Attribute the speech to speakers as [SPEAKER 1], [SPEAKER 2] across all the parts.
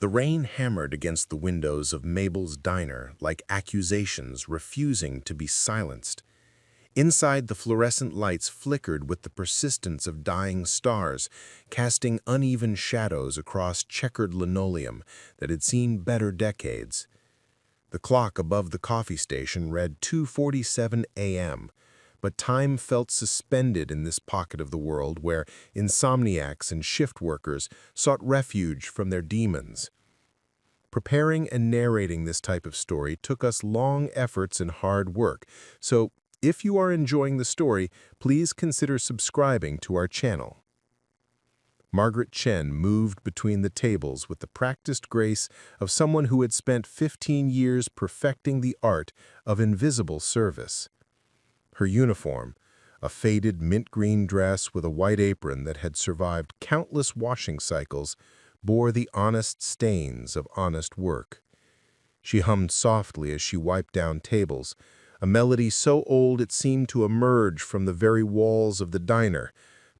[SPEAKER 1] The rain hammered against the windows of Mabel's diner like accusations refusing to be silenced. Inside, the fluorescent lights flickered with the persistence of dying stars, casting uneven shadows across checkered linoleum that had seen better decades. The clock above the coffee station read 2:47 a.m., but time felt suspended in this pocket of the world where insomniacs and shift workers sought refuge from their demons. Preparing and narrating this type of story took us long efforts and hard work, so if you are enjoying the story, please consider subscribing to our channel. Margaret Chen moved between the tables with the practiced grace of someone who had spent 15 years perfecting the art of invisible service. Her uniform, a faded mint green dress with a white apron that had survived countless washing cycles, bore the honest stains of honest work. She hummed softly as she wiped down tables, a melody so old it seemed to emerge from the very walls of the diner,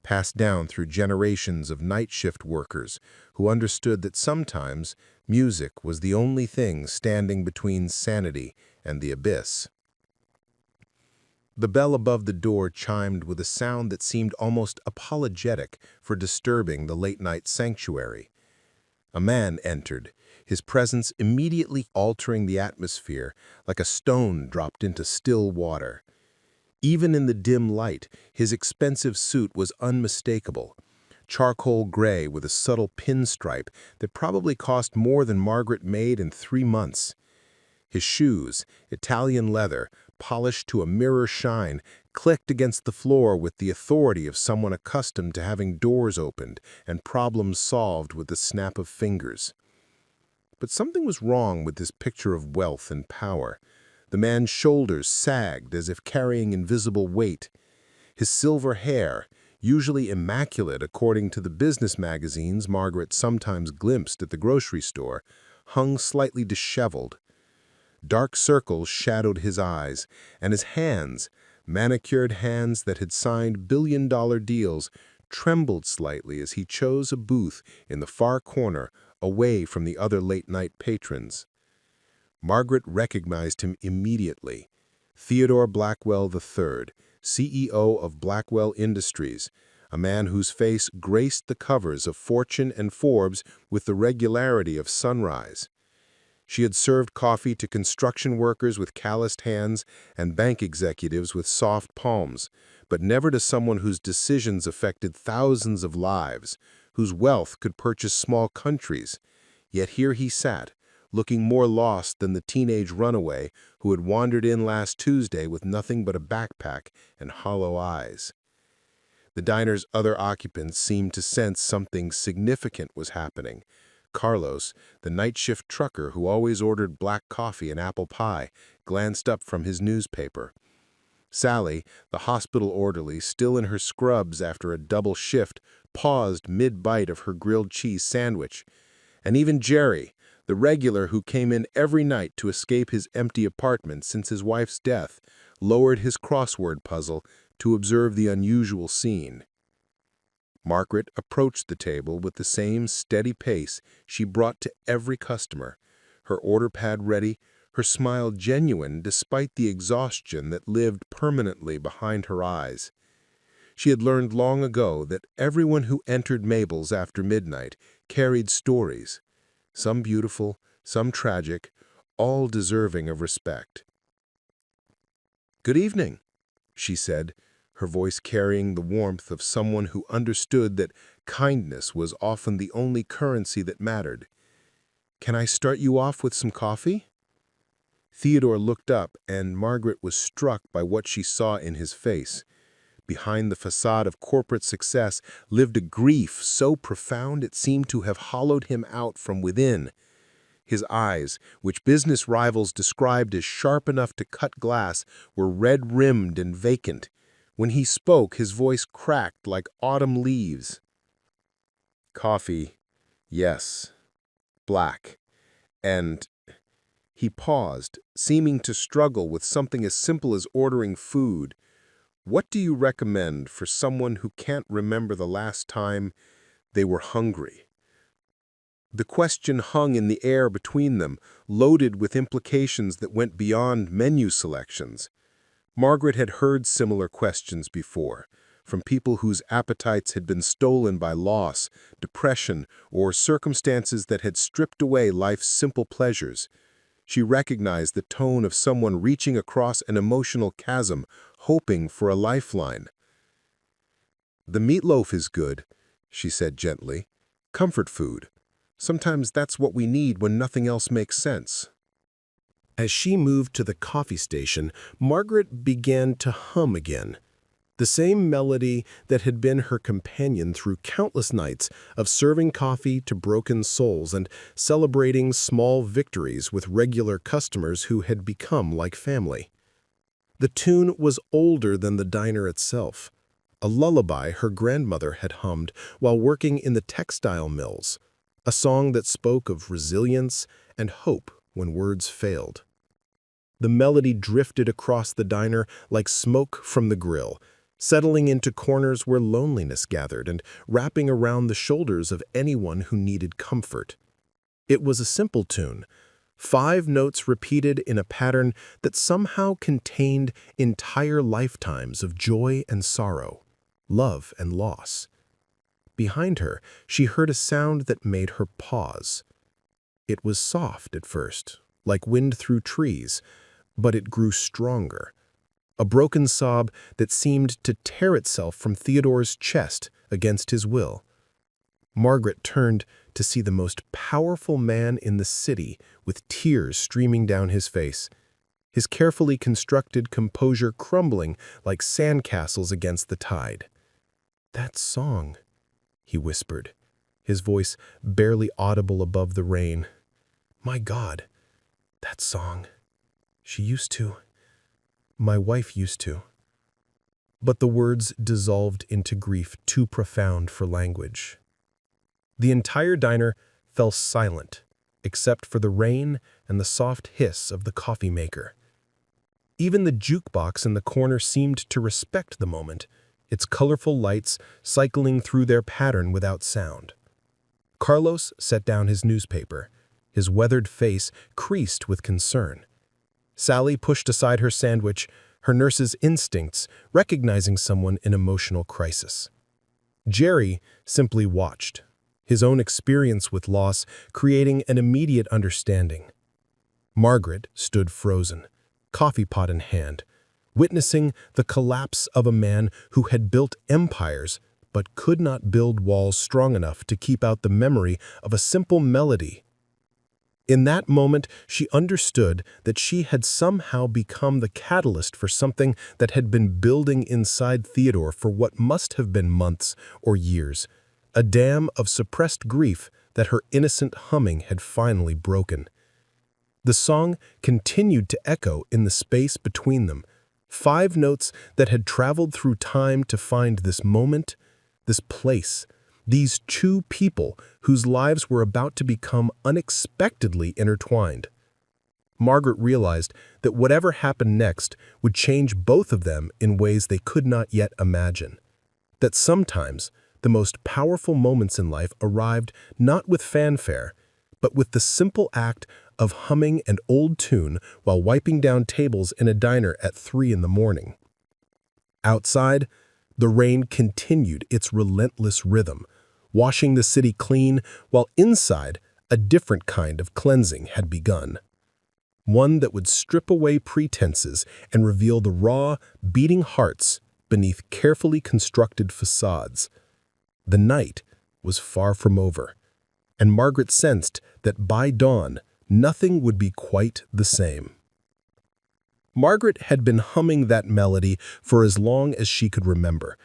[SPEAKER 1] passed down through generations of night shift workers who understood that sometimes music was the only thing standing between sanity and the abyss. The bell above the door chimed with a sound that seemed almost apologetic for disturbing the late-night sanctuary. A man entered, his presence immediately altering the atmosphere like a stone dropped into still water. Even in the dim light, his expensive suit was unmistakable, charcoal gray with a subtle pinstripe that probably cost more than Margaret made in 3 months. His shoes, Italian leather, polished to a mirror shine, clicked against the floor with the authority of someone accustomed to having doors opened and problems solved with the snap of fingers. But something was wrong with this picture of wealth and power. The man's shoulders sagged as if carrying invisible weight. His silver hair, usually immaculate according to the business magazines Margaret sometimes glimpsed at the grocery store, hung slightly disheveled. Dark circles shadowed his eyes, and his hands, manicured hands that had signed billion-dollar deals, trembled slightly as he chose a booth in the far corner away from the other late-night patrons. Margaret recognized him immediately. Theodore Blackwell III, CEO of Blackwell Industries, a man whose face graced the covers of Fortune and Forbes with the regularity of sunrise. She had served coffee to construction workers with calloused hands and bank executives with soft palms, but never to someone whose decisions affected thousands of lives, whose wealth could purchase small countries. Yet here he sat, looking more lost than the teenage runaway who had wandered in last Tuesday with nothing but a backpack and hollow eyes. The diner's other occupants seemed to sense something significant was happening. Carlos, the night shift trucker who always ordered black coffee and apple pie, glanced up from his newspaper. Sally, the hospital orderly, still in her scrubs after a double shift, paused mid-bite of her grilled cheese sandwich. And even Jerry, the regular who came in every night to escape his empty apartment since his wife's death, lowered his crossword puzzle to observe the unusual scene. Margaret approached the table with the same steady pace she brought to every customer, her order pad ready, her smile genuine despite the exhaustion that lived permanently behind her eyes. She had learned long ago that everyone who entered Mabel's after midnight carried stories, some beautiful, some tragic, all deserving of respect. "Good evening," she said, her voice carrying the warmth of someone who understood that kindness was often the only currency that mattered. "Can I start you off with some coffee?" Theodore looked up, and Margaret was struck by what she saw in his face. Behind the facade of corporate success lived a grief so profound it seemed to have hollowed him out from within. His eyes, which business rivals described as sharp enough to cut glass, were red-rimmed and vacant. When he spoke, his voice cracked like autumn leaves. "Coffee, yes. Black. And—" He paused, seeming to struggle with something as simple as ordering food. "What do you recommend for someone who can't remember the last time they were hungry?" The question hung in the air between them, loaded with implications that went beyond menu selections. Margaret had heard similar questions before, from people whose appetites had been stolen by loss, depression, or circumstances that had stripped away life's simple pleasures. She recognized the tone of someone reaching across an emotional chasm, hoping for a lifeline. "The meatloaf is good," she said gently. "Comfort food. Sometimes that's what we need when nothing else makes sense." As she moved to the coffee station, Margaret began to hum again. The same melody that had been her companion through countless nights of serving coffee to broken souls and celebrating small victories with regular customers who had become like family. The tune was older than the diner itself, a lullaby her grandmother had hummed while working in the textile mills, a song that spoke of resilience and hope when words failed. The melody drifted across the diner like smoke from the grill, settling into corners where loneliness gathered and wrapping around the shoulders of anyone who needed comfort. It was a simple tune, 5 notes repeated in a pattern that somehow contained entire lifetimes of joy and sorrow, love and loss. Behind her, she heard a sound that made her pause. It was soft at first, like wind through trees, but it grew stronger. A broken sob that seemed to tear itself from Theodore's chest against his will. Margaret turned to see the most powerful man in the city with tears streaming down his face, his carefully constructed composure crumbling like sandcastles against the tide. "That song," he whispered, his voice barely audible above the rain. "My God, that song. She used to. My wife used to." But the words dissolved into grief too profound for language. The entire diner fell silent, except for the rain and the soft hiss of the coffee maker. Even the jukebox in the corner seemed to respect the moment, its colorful lights cycling through their pattern without sound. Carlos set down his newspaper, his weathered face creased with concern. Sally pushed aside her sandwich, her nurse's instincts recognizing someone in emotional crisis. Jerry simply watched, his own experience with loss creating an immediate understanding. Margaret stood frozen, coffee pot in hand, witnessing the collapse of a man who had built empires but could not build walls strong enough to keep out the memory of a simple melody. In that moment, she understood that she had somehow become the catalyst for something that had been building inside Theodore for what must have been months or years, a dam of suppressed grief that her innocent humming had finally broken. The song continued to echo in the space between them, 5 notes that had traveled through time to find this moment, this place, these 2 people whose lives were about to become unexpectedly intertwined. Margaret realized that whatever happened next would change both of them in ways they could not yet imagine. That sometimes the most powerful moments in life arrived not with fanfare, but with the simple act of humming an old tune while wiping down tables in a diner at 3 in the morning. Outside, the rain continued its relentless rhythm, washing the city clean, while inside, a different kind of cleansing had begun. One that would strip away pretenses and reveal the raw, beating hearts beneath carefully constructed facades. The night was far from over, and Margaret sensed that by dawn, nothing would be quite the same. Margaret had been humming that melody for as long as she could remember.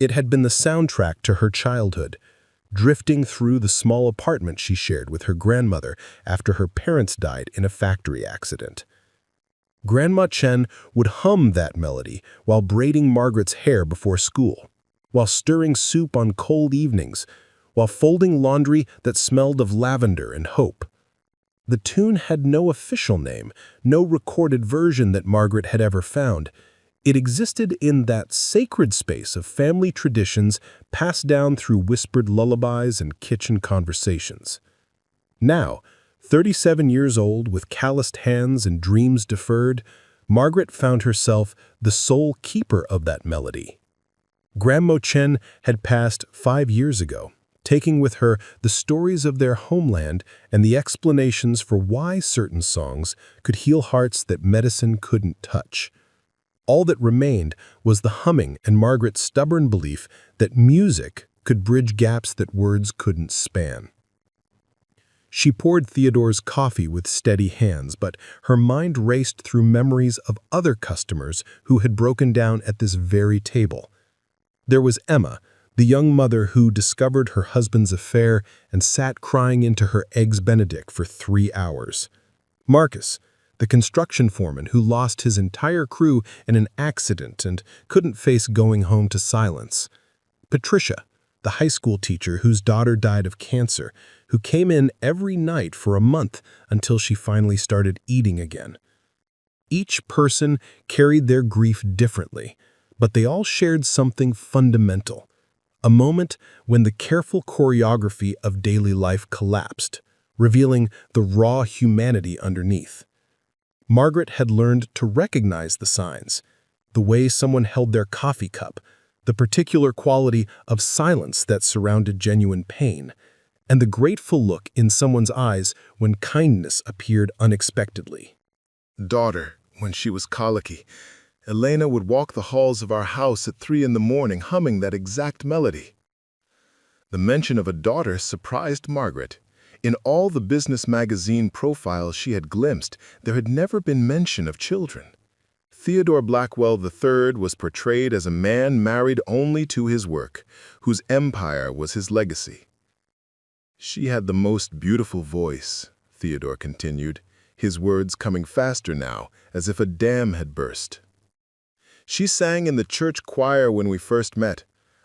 [SPEAKER 1] It had been the soundtrack to her childhood, drifting through the small apartment she shared with her grandmother after her parents died in a factory accident. Grandma Chen would hum that melody while braiding Margaret's hair before school, while stirring soup on cold evenings, while folding laundry that smelled of lavender and hope. The tune had no official name, no recorded version that Margaret had ever found. It existed in that sacred space of family traditions passed down through whispered lullabies and kitchen conversations.
[SPEAKER 2] Now, 37 years old with calloused hands and dreams deferred, Margaret found herself the sole keeper of that melody. Grandma Chen had passed 5 years ago, taking with her the stories of their homeland and the explanations for why certain songs could heal hearts that medicine couldn't touch. All that remained was the humming and Margaret's stubborn belief that music could bridge gaps that words couldn't span. She poured Theodore's coffee with steady hands, but her mind raced through memories of other customers who had broken down at this very table. There was Emma, the young mother who discovered her husband's affair and sat crying into her eggs Benedict for 3 hours. Marcus, the construction foreman who lost his entire crew in an accident and couldn't face going home to silence. Patricia, the high school teacher whose daughter died of cancer, who came in every night for a month until she finally started eating again. Each person carried their grief differently, but they all shared something fundamental, a moment when the careful choreography of daily life collapsed, revealing the raw humanity underneath. Margaret had learned to recognize the signs, the way someone held their coffee cup, the particular quality of silence that surrounded genuine pain, and the grateful look in someone's eyes when kindness appeared unexpectedly.
[SPEAKER 1] Daughter, when she was colicky, Elena would walk the halls of our house at 3 in the morning humming that exact melody. The mention of a daughter surprised Margaret. In all the business magazine profiles she had glimpsed, there had never been mention of children. Theodore Blackwell III was portrayed as a man married only to his work, whose empire was his legacy. She had the most beautiful voice, Theodore continued, his words coming faster now, as if a dam had burst. She sang in the church choir when we first met.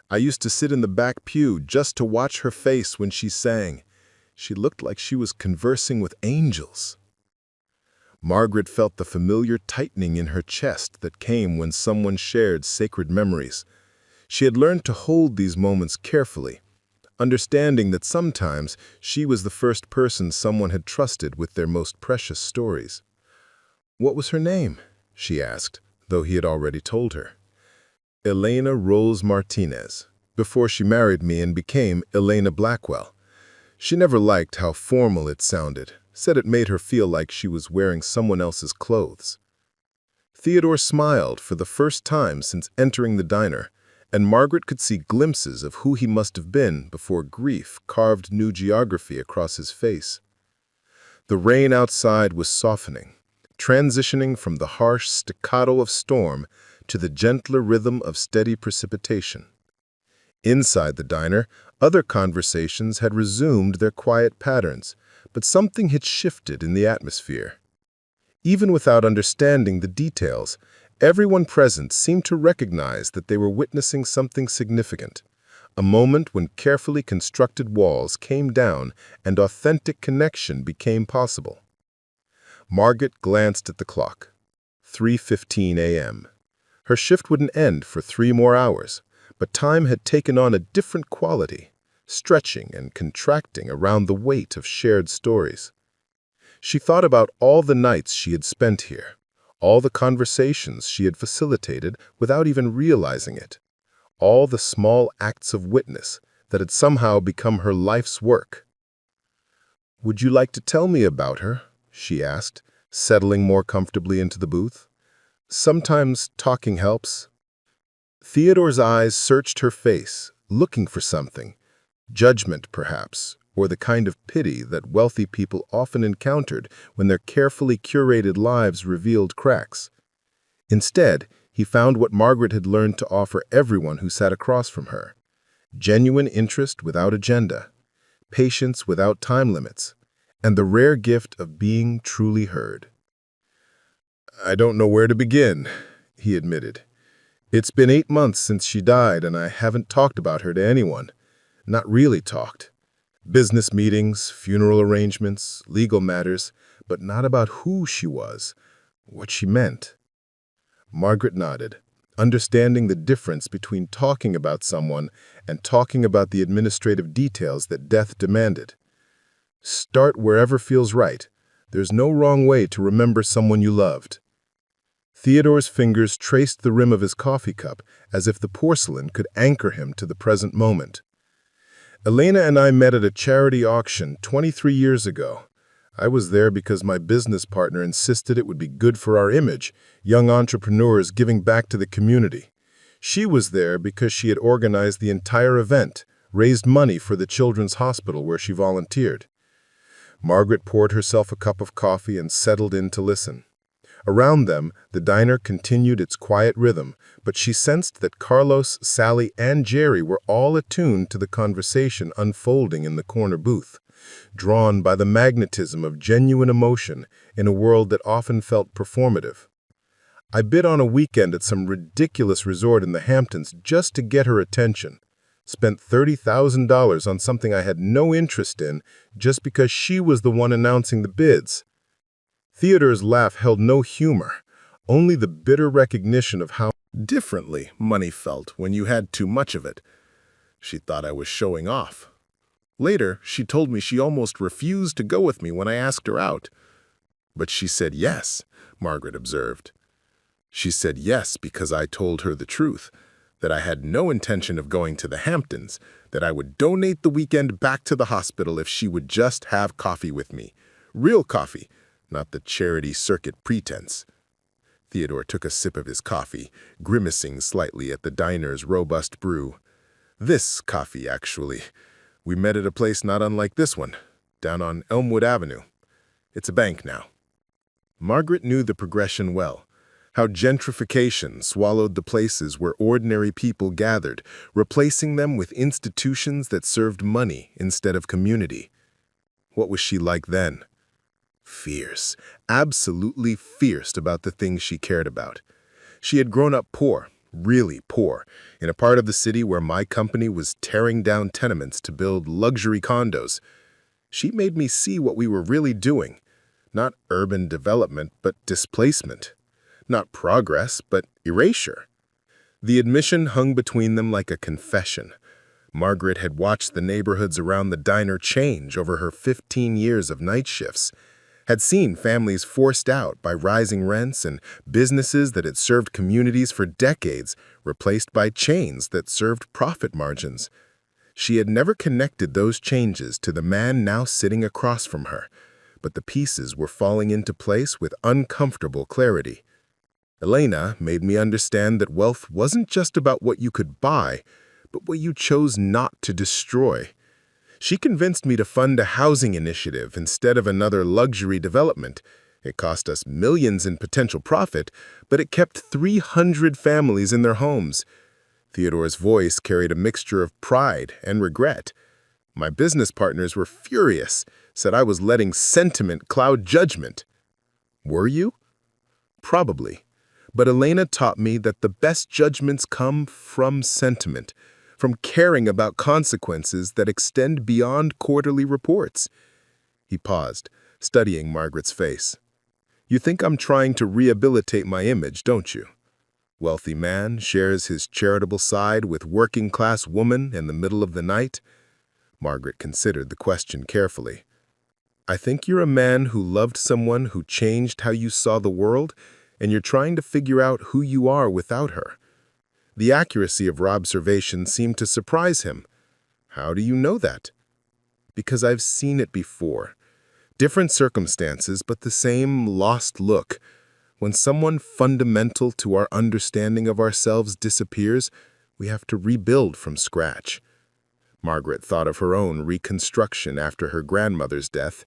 [SPEAKER 1] I used to sit in the back pew just to watch her face when she sang. She looked like she was conversing with angels. Margaret felt the familiar tightening in her chest that came when someone shared sacred memories. She had learned to hold these moments carefully, understanding that sometimes she was the first person someone had trusted with their most precious stories. "What was her name?" she asked, though he had already told her. "Elena Rose Martinez, before she married me and became Elena Blackwell. She never liked how formal it sounded, said it made her feel like she was wearing someone else's clothes." Theodore smiled for the first time since entering the diner, and Margaret could see glimpses of who he must have been before grief carved new geography across his face. The rain outside was softening, transitioning from the harsh staccato of storm to the gentler rhythm of steady precipitation. Inside the diner, other conversations had resumed their quiet patterns, but something had shifted in the atmosphere. Even without understanding the details, everyone present seemed to recognize that they were witnessing something significant, a moment when carefully constructed walls came down and authentic connection became possible. Margaret glanced at the clock. 3:15 a.m. Her shift wouldn't end for 3 more hours, but time had taken on a different quality, stretching and contracting around the weight of shared stories. She thought about all the nights she had spent here, all the conversations she had facilitated without even realizing it, all the small acts of witness that had somehow become her life's work. "Would you like to tell me about her?" she asked, settling more comfortably into the booth. "Sometimes talking helps." Theodore's eyes searched her face, looking for something, judgment perhaps, or the kind of pity that wealthy people often encountered when their carefully curated lives revealed cracks. Instead, he found what Margaret had learned to offer everyone who sat across from her: genuine interest without agenda, patience without time limits, and the rare gift of being truly heard. "I don't know where to begin," he admitted. "It's been 8 months since she died, and I haven't talked about her to anyone. Not really talked. Business meetings, funeral arrangements, legal matters, but not about who she was, what she meant." Margaret nodded, understanding the difference between talking about someone and talking about the administrative details that death demanded.
[SPEAKER 2] Start wherever feels right. There's no wrong way to remember someone you loved. Theodore's fingers traced the rim of his coffee cup as if the porcelain could anchor him to the present moment. Elena and I met at a charity auction 23 years ago. I was there because my business partner insisted it would be good for our image, young entrepreneurs giving back to the community. She was there because she had organized the entire event, raised money for the children's hospital where she volunteered. Margaret poured herself a cup of coffee and settled in to listen. Around them, the diner continued its quiet rhythm, but she sensed that Carlos, Sally, and Jerry were all attuned to the conversation unfolding in the corner booth, drawn by the magnetism of genuine emotion in a world that often felt performative. I bid on a weekend at some ridiculous resort in the Hamptons just to get her attention. Spent $30,000 on something I had no interest in just because she was the one announcing the bids. Theodore's laugh held no humor, only the bitter recognition of how differently money felt when you had too much of it. She thought I was showing off. Later, she told me she almost refused to go with me when I asked her out. But she said yes, Margaret observed. She said yes because I told her the truth, that I had no intention of going to the Hamptons, that I would donate the weekend back to the hospital if she would just have coffee with me. Real coffee, not the charity circuit pretense. Theodore took a sip of his coffee, grimacing slightly at the diner's robust brew. This coffee, actually. We met at a place not unlike this one, down on Elmwood Avenue. It's a bank now. Margaret knew the progression well, how gentrification swallowed the places where ordinary people gathered, replacing them with institutions that served money instead of community. What was she like then? Fierce, absolutely fierce about the things she cared about. She had grown up poor, really poor, in a part of the city where my company was tearing down tenements to build luxury condos. She made me see what we were really doing. Not urban development, but displacement. Not progress, but erasure. The admission hung between them like a confession. Margaret had watched the neighborhoods around the diner change over her 15 years of night shifts, had seen families forced out by rising rents and businesses that had served communities for decades replaced by chains that served profit margins. She had never connected those changes to the man now sitting across from her, but the pieces were falling into place with uncomfortable clarity. Elena made me understand that wealth wasn't just about what you could buy, but what you chose not to destroy. She convinced me to fund a housing initiative instead of another luxury development. It cost us millions in potential profit, but it kept 300 families in their homes. Theodore's voice carried a mixture of pride and regret. My business partners were furious, said I was letting sentiment cloud judgment. Were you? Probably. But Elena taught me that the best judgments come from sentiment, from caring about consequences that extend beyond quarterly reports. He paused, studying Margaret's face. You think I'm trying to rehabilitate my image, don't you? Wealthy man shares his charitable side with working-class woman in the middle of the night? Margaret considered the question carefully. I think you're a man who loved someone who changed how you saw the world, and you're trying to figure out who you are without her. The accuracy of her observation seemed to surprise him. How do you know that? Because I've seen it before. Different circumstances, but the same lost look. When someone fundamental to our understanding of ourselves disappears, we have to rebuild from scratch. Margaret thought of her own reconstruction after her grandmother's death,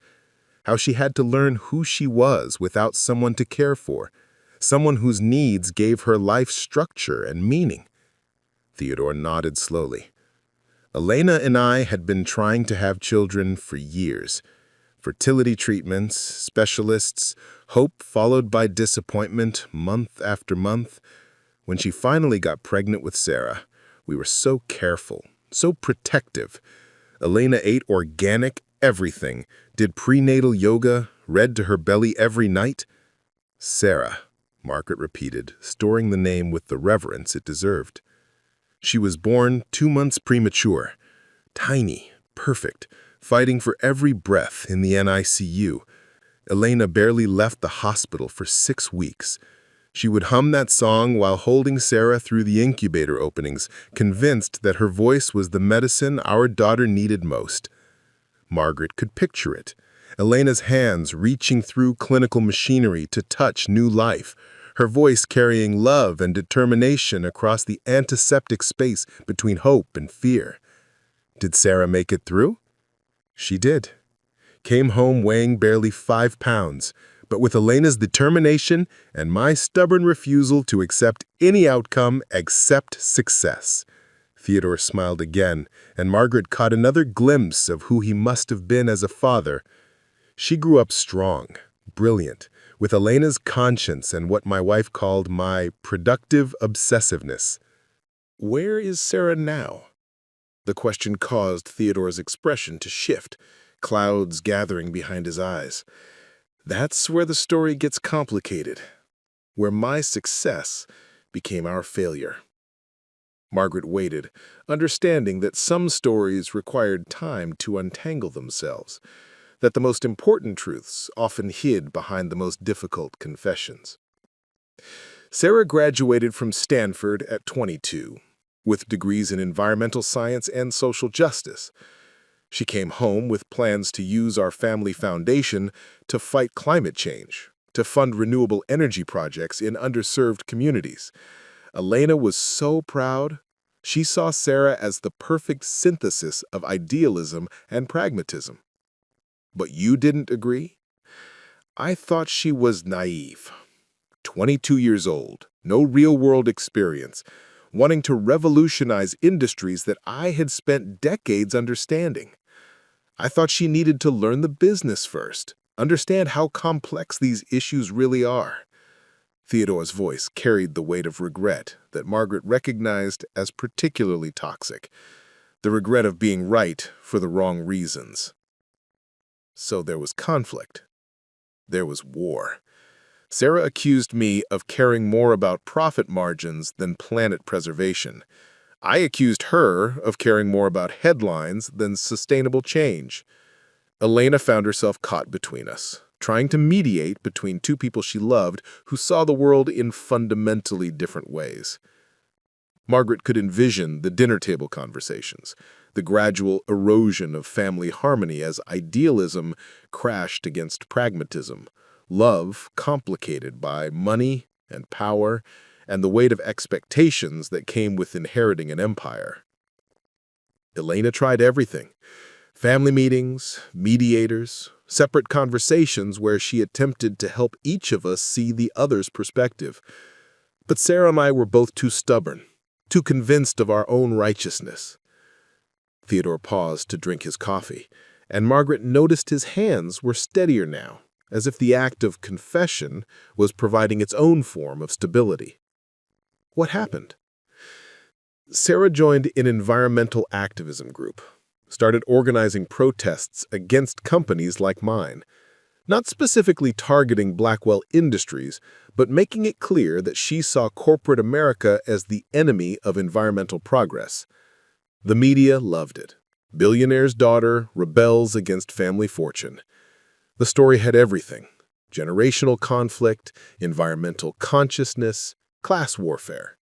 [SPEAKER 2] how she had to learn who she was without someone to care for, someone whose needs gave her life structure and meaning. Theodore nodded slowly. Elena and I had been trying to have children for years. Fertility treatments, specialists, hope followed by disappointment month after month. When she finally got pregnant with Sarah, we were so careful, so protective. Elena ate organic everything, did prenatal yoga, read to her belly every night. Sarah, Margaret repeated, storing the name with the reverence it deserved. She was born 2 months premature. Tiny, perfect,
[SPEAKER 1] fighting for every breath in the NICU. Elena barely left the hospital for 6 weeks. She would hum that song while holding Sarah through the incubator openings, convinced that her voice was the medicine our daughter needed most. Margaret could picture it. Elena's hands reaching through clinical machinery to touch new life, her voice carrying love and determination across the antiseptic space between hope and fear. Did Sarah make it through? She did. Came home weighing barely 5 pounds, but with Elena's determination and my stubborn refusal to accept any outcome except success. Theodore smiled again, and Margaret caught another glimpse of who he must have been as a father. She grew up strong, brilliant, with Elena's conscience and what my wife called my productive obsessiveness. Where is Sarah now? The question caused Theodore's expression to shift, clouds gathering behind his eyes. That's where the story gets complicated, where my success became our failure. Margaret waited, understanding that some stories required time to untangle themselves, that the most important truths often hid behind the most difficult confessions. Sarah graduated from Stanford at 22, with degrees in environmental science and social justice. She came home with plans to use our family foundation to fight climate change, to fund renewable energy projects in underserved communities. Elena was so proud. She saw Sarah as the perfect synthesis of idealism and pragmatism. But you didn't agree? I thought she was naive. 22 years old, no real-world experience, wanting to revolutionize industries that I had spent decades understanding. I thought she needed to learn the business first, understand how complex these issues really are. Theodore's voice carried the weight of regret that Margaret recognized as particularly toxic, the regret of being right for the wrong reasons. So there was conflict. There was war. Sarah accused me of caring more about profit margins than planet preservation. I accused her of caring more about headlines than sustainable change. Elena found herself caught between us, trying to mediate between two people she loved who saw the world in fundamentally different ways. Margaret could envision the dinner table conversations, the gradual erosion of family harmony as idealism crashed against pragmatism, love complicated by money and power, and the weight of expectations that came with inheriting an empire. Elena tried everything: family meetings, mediators, separate conversations where she attempted to help each of us see the other's perspective. But Sarah and I were both too stubborn, too convinced of our own righteousness. Theodore paused to drink his coffee, and Margaret noticed his hands were steadier now, as if the act of confession was providing its own form of stability. What happened? Sarah joined an environmental activism group, started organizing protests against companies like mine, not specifically targeting Blackwell Industries, but making it clear that she saw corporate America as the enemy of environmental progress. The media loved it. Billionaire's daughter rebels against family fortune. The story had everything: generational conflict, environmental consciousness, class warfare.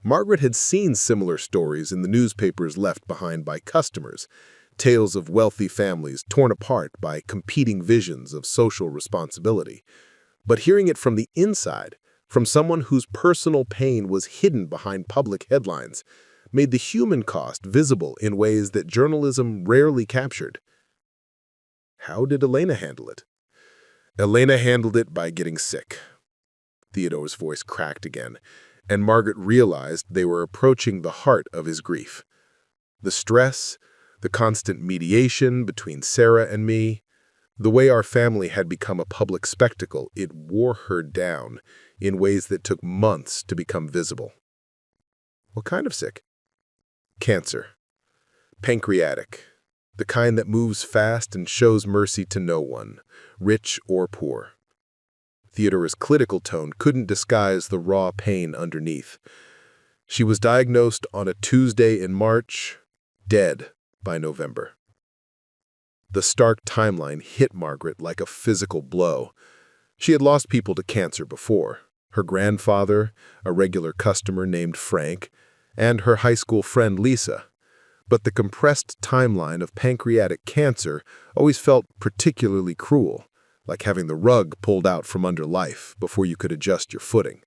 [SPEAKER 1] Margaret had seen similar stories in the newspapers left behind by customers, tales of wealthy families torn apart by competing visions of social responsibility. But hearing it from the inside, from someone whose personal pain was hidden behind public headlines, made the human cost visible in ways that journalism rarely captured. How did Elena handle it? Elena handled it by getting sick. Theodore's voice cracked again, and Margaret realized they were approaching the heart of his grief. The stress, the constant mediation between Sarah and me, the way our family had become a public spectacle, it wore her down in ways that took months to become visible. What kind of sick? Cancer. Pancreatic. The kind that moves fast and shows mercy to no one, rich or poor. Theodore's clinical tone couldn't disguise the raw pain underneath. She was diagnosed on a Tuesday in March, dead by November.
[SPEAKER 2] The stark timeline hit Margaret like a physical blow. She had lost people to cancer before. Her grandfather, a regular customer named Frank, and her high school friend Lisa. But the compressed timeline of pancreatic cancer always felt particularly cruel, like having the rug pulled out from under life before you could adjust your footing.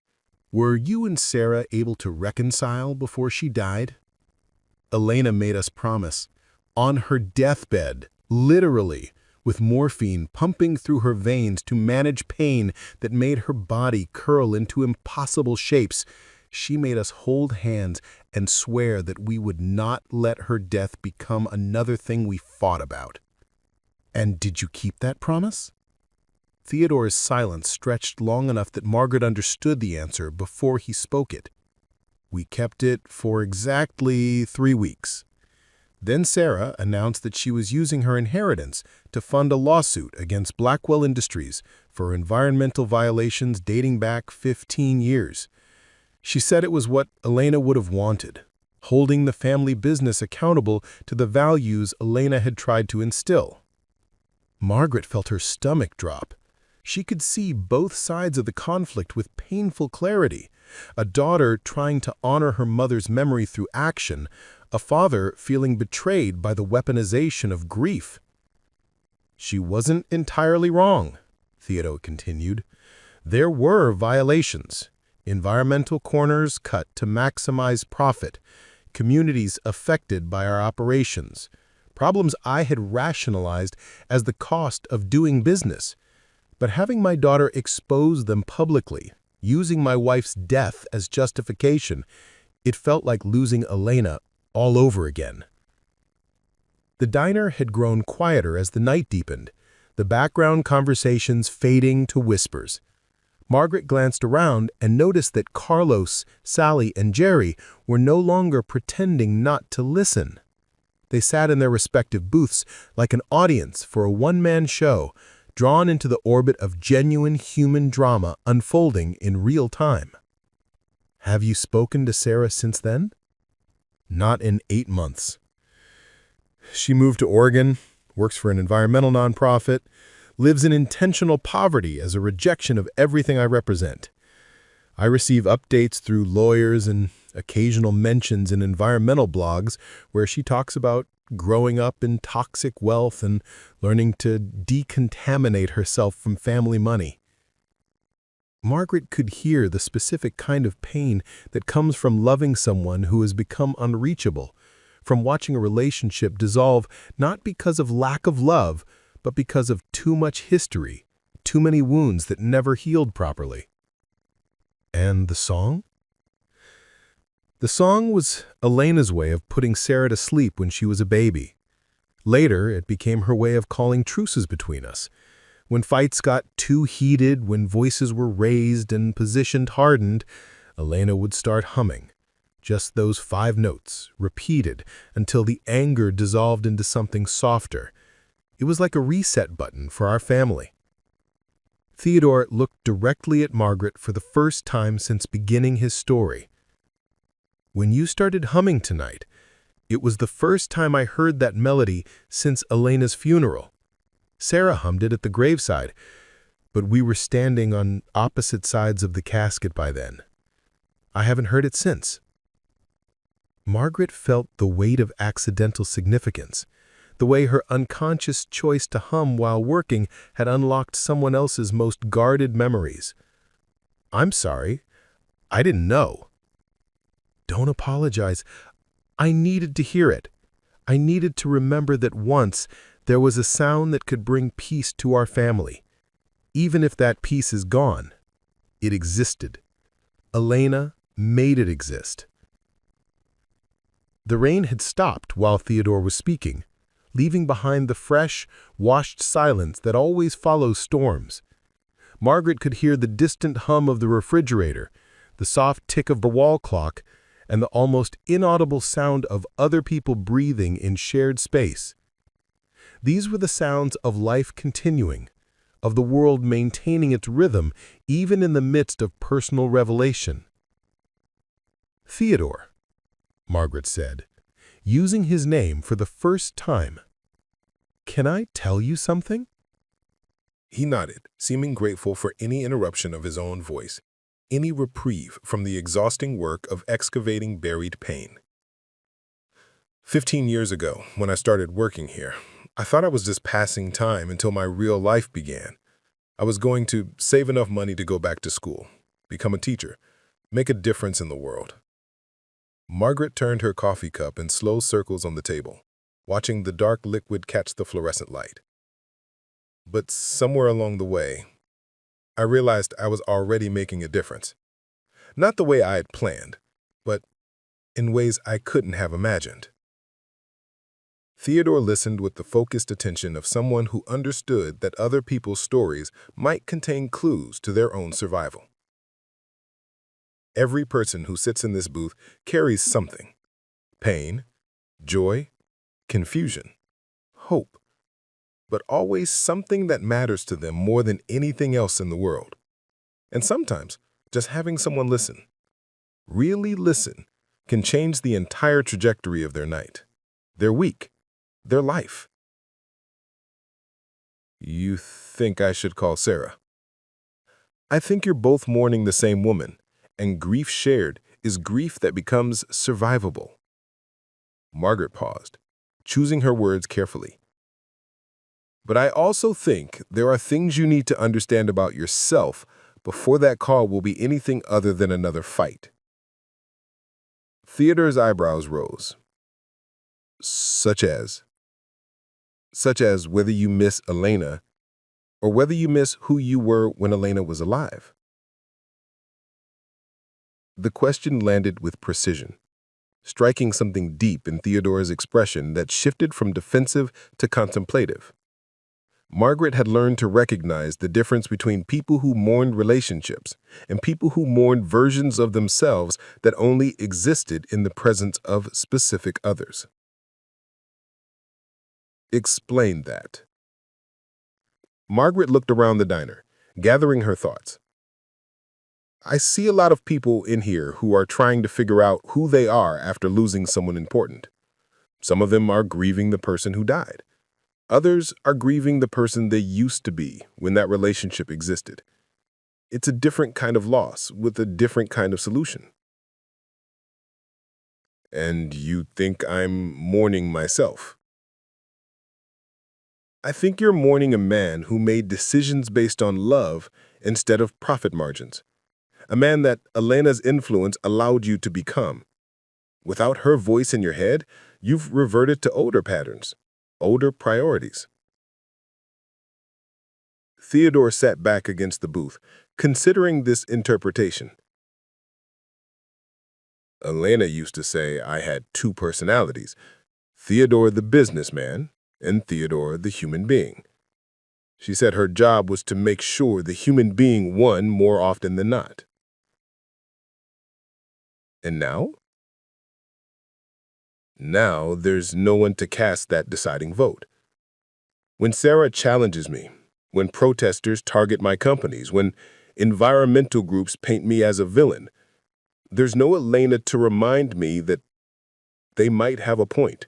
[SPEAKER 1] Were you and Sarah able to reconcile before she died? Elena made us promise. On her deathbed, literally, with morphine pumping through her veins to manage pain that made her body curl into impossible shapes, she made us hold hands and swear that we would not let her death become another thing we fought about. And did you keep that promise? Theodore's silence stretched long enough that Margaret understood the answer before he spoke it. We kept it for exactly 3 weeks. Then Sarah announced that she was using her inheritance to fund a lawsuit against Blackwell Industries for environmental violations dating back 15 years. She said it was what Elena would have wanted, holding the family business accountable to the values Elena had tried to instill. Margaret felt her stomach drop. She could see both sides of the conflict with painful clarity. A daughter trying to honor her mother's memory through action, a father feeling betrayed by the weaponization of grief. She wasn't entirely wrong, Theodore continued. There were violations, environmental corners cut to maximize profit, communities affected by our operations, problems I had rationalized as the cost of doing business. But having my daughter expose them publicly, using my wife's death as justification, it felt like losing Elena all over again. The diner had grown quieter as the night deepened, the background conversations fading to whispers. Margaret glanced around and noticed that Carlos, Sally, and Jerry were no longer pretending not to listen. They sat in their respective booths like an audience for a one-man show, drawn into the orbit of genuine human drama unfolding in real time. Have you spoken to Sarah since then? Not in 8 months. She moved to Oregon, works for an environmental nonprofit, lives in intentional poverty as a rejection of everything I represent. I receive updates through lawyers and occasional mentions in environmental blogs where she talks about growing up in toxic wealth and learning to decontaminate herself from family money. Margaret could hear the specific kind of pain that comes from loving someone who has become unreachable, from watching a relationship dissolve not because of lack of love, but because of too much history, too many wounds that never healed properly. And the song? The song was Elena's way of putting Sarah to sleep when she was a baby. Later, it became her way of calling truces between us. When fights got too heated, when voices were raised and positioned hardened, Elena would start humming. Just those 5 notes, repeated until the anger dissolved into something softer. It was like a reset button for our family. Theodore looked directly at Margaret for the first time since beginning his story. When you started humming tonight, it was the first time I heard that melody since Elena's funeral. Sarah hummed it at the graveside, but we were standing on opposite sides of the casket by then. I haven't heard it since. Margaret felt the weight of accidental significance, the way her unconscious choice to hum while working had unlocked someone else's most guarded memories. I'm sorry. I didn't know. Don't apologize. I needed to hear it. I needed to remember that once there was a sound that could bring peace to our family. Even if that peace is gone, it existed. Elena made it exist. The rain had stopped while Theodore was speaking, leaving behind the fresh, washed silence that always follows storms. Margaret could hear the distant hum of the refrigerator, the soft tick of the wall clock, and the almost inaudible sound of other people breathing in shared space. These were the sounds of life continuing, of the world maintaining its rhythm even in the midst of personal revelation. Theodore, Margaret said, using his name for the first time.
[SPEAKER 2] Can I tell you something?
[SPEAKER 1] He nodded, seeming grateful for any interruption of his own voice, any reprieve from the exhausting work of excavating buried pain. 15 years ago, when I started working here, I thought I was just passing time until my real life began. I was going to save enough money to go back to school, become a teacher, make a difference in the world. Margaret turned her coffee cup in slow circles on the table, watching the dark liquid catch the fluorescent light. But somewhere along the way, I realized I was already making a difference. Not the way I had planned, but in ways I couldn't have imagined. Theodore listened with the focused attention of someone who understood that other people's stories might contain clues to their own survival. Every person who sits in this booth carries something: pain, joy, confusion, hope, but always something that matters to them more than anything else in the world. And sometimes, just having someone listen, really listen, can change the entire trajectory of their night, their week, their life. You think I should call Sarah? I think you're both mourning the same woman, and grief shared is grief that becomes survivable. Margaret paused, choosing her words carefully. But I also think there are things you need to understand about yourself before that call will be anything other than another fight. Theodore's eyebrows rose. Such as whether you miss Elena or whether you miss who you were when Elena was alive. The question landed with precision, striking something deep in Theodore's expression that shifted from defensive to contemplative. Margaret had learned to recognize the difference between people who mourned relationships and people who mourned versions of themselves that only existed in the presence of specific others. Explain that. Margaret looked around the diner, gathering her thoughts. I see a lot of people in here who are trying to figure out who they are after losing someone important. Some of them are grieving the person who died. Others are grieving the person they used to be when that relationship existed. It's a different kind of loss with a different kind of solution. And you think I'm mourning myself? I think you're mourning a man who made decisions based on love instead of profit margins. A man that Elena's influence allowed you to become. Without her voice in your head, you've reverted to older patterns, older priorities. Theodore sat back against the booth, considering this interpretation. Elena used to say I had two personalities, Theodore the businessman and Theodore the human being. She said her job was to make sure the human being won more often than not. And now? Now there's no one to cast that deciding vote. When Sarah challenges me, when protesters target my companies, when environmental groups paint me as a villain, there's no Elena to remind me that they might have a point.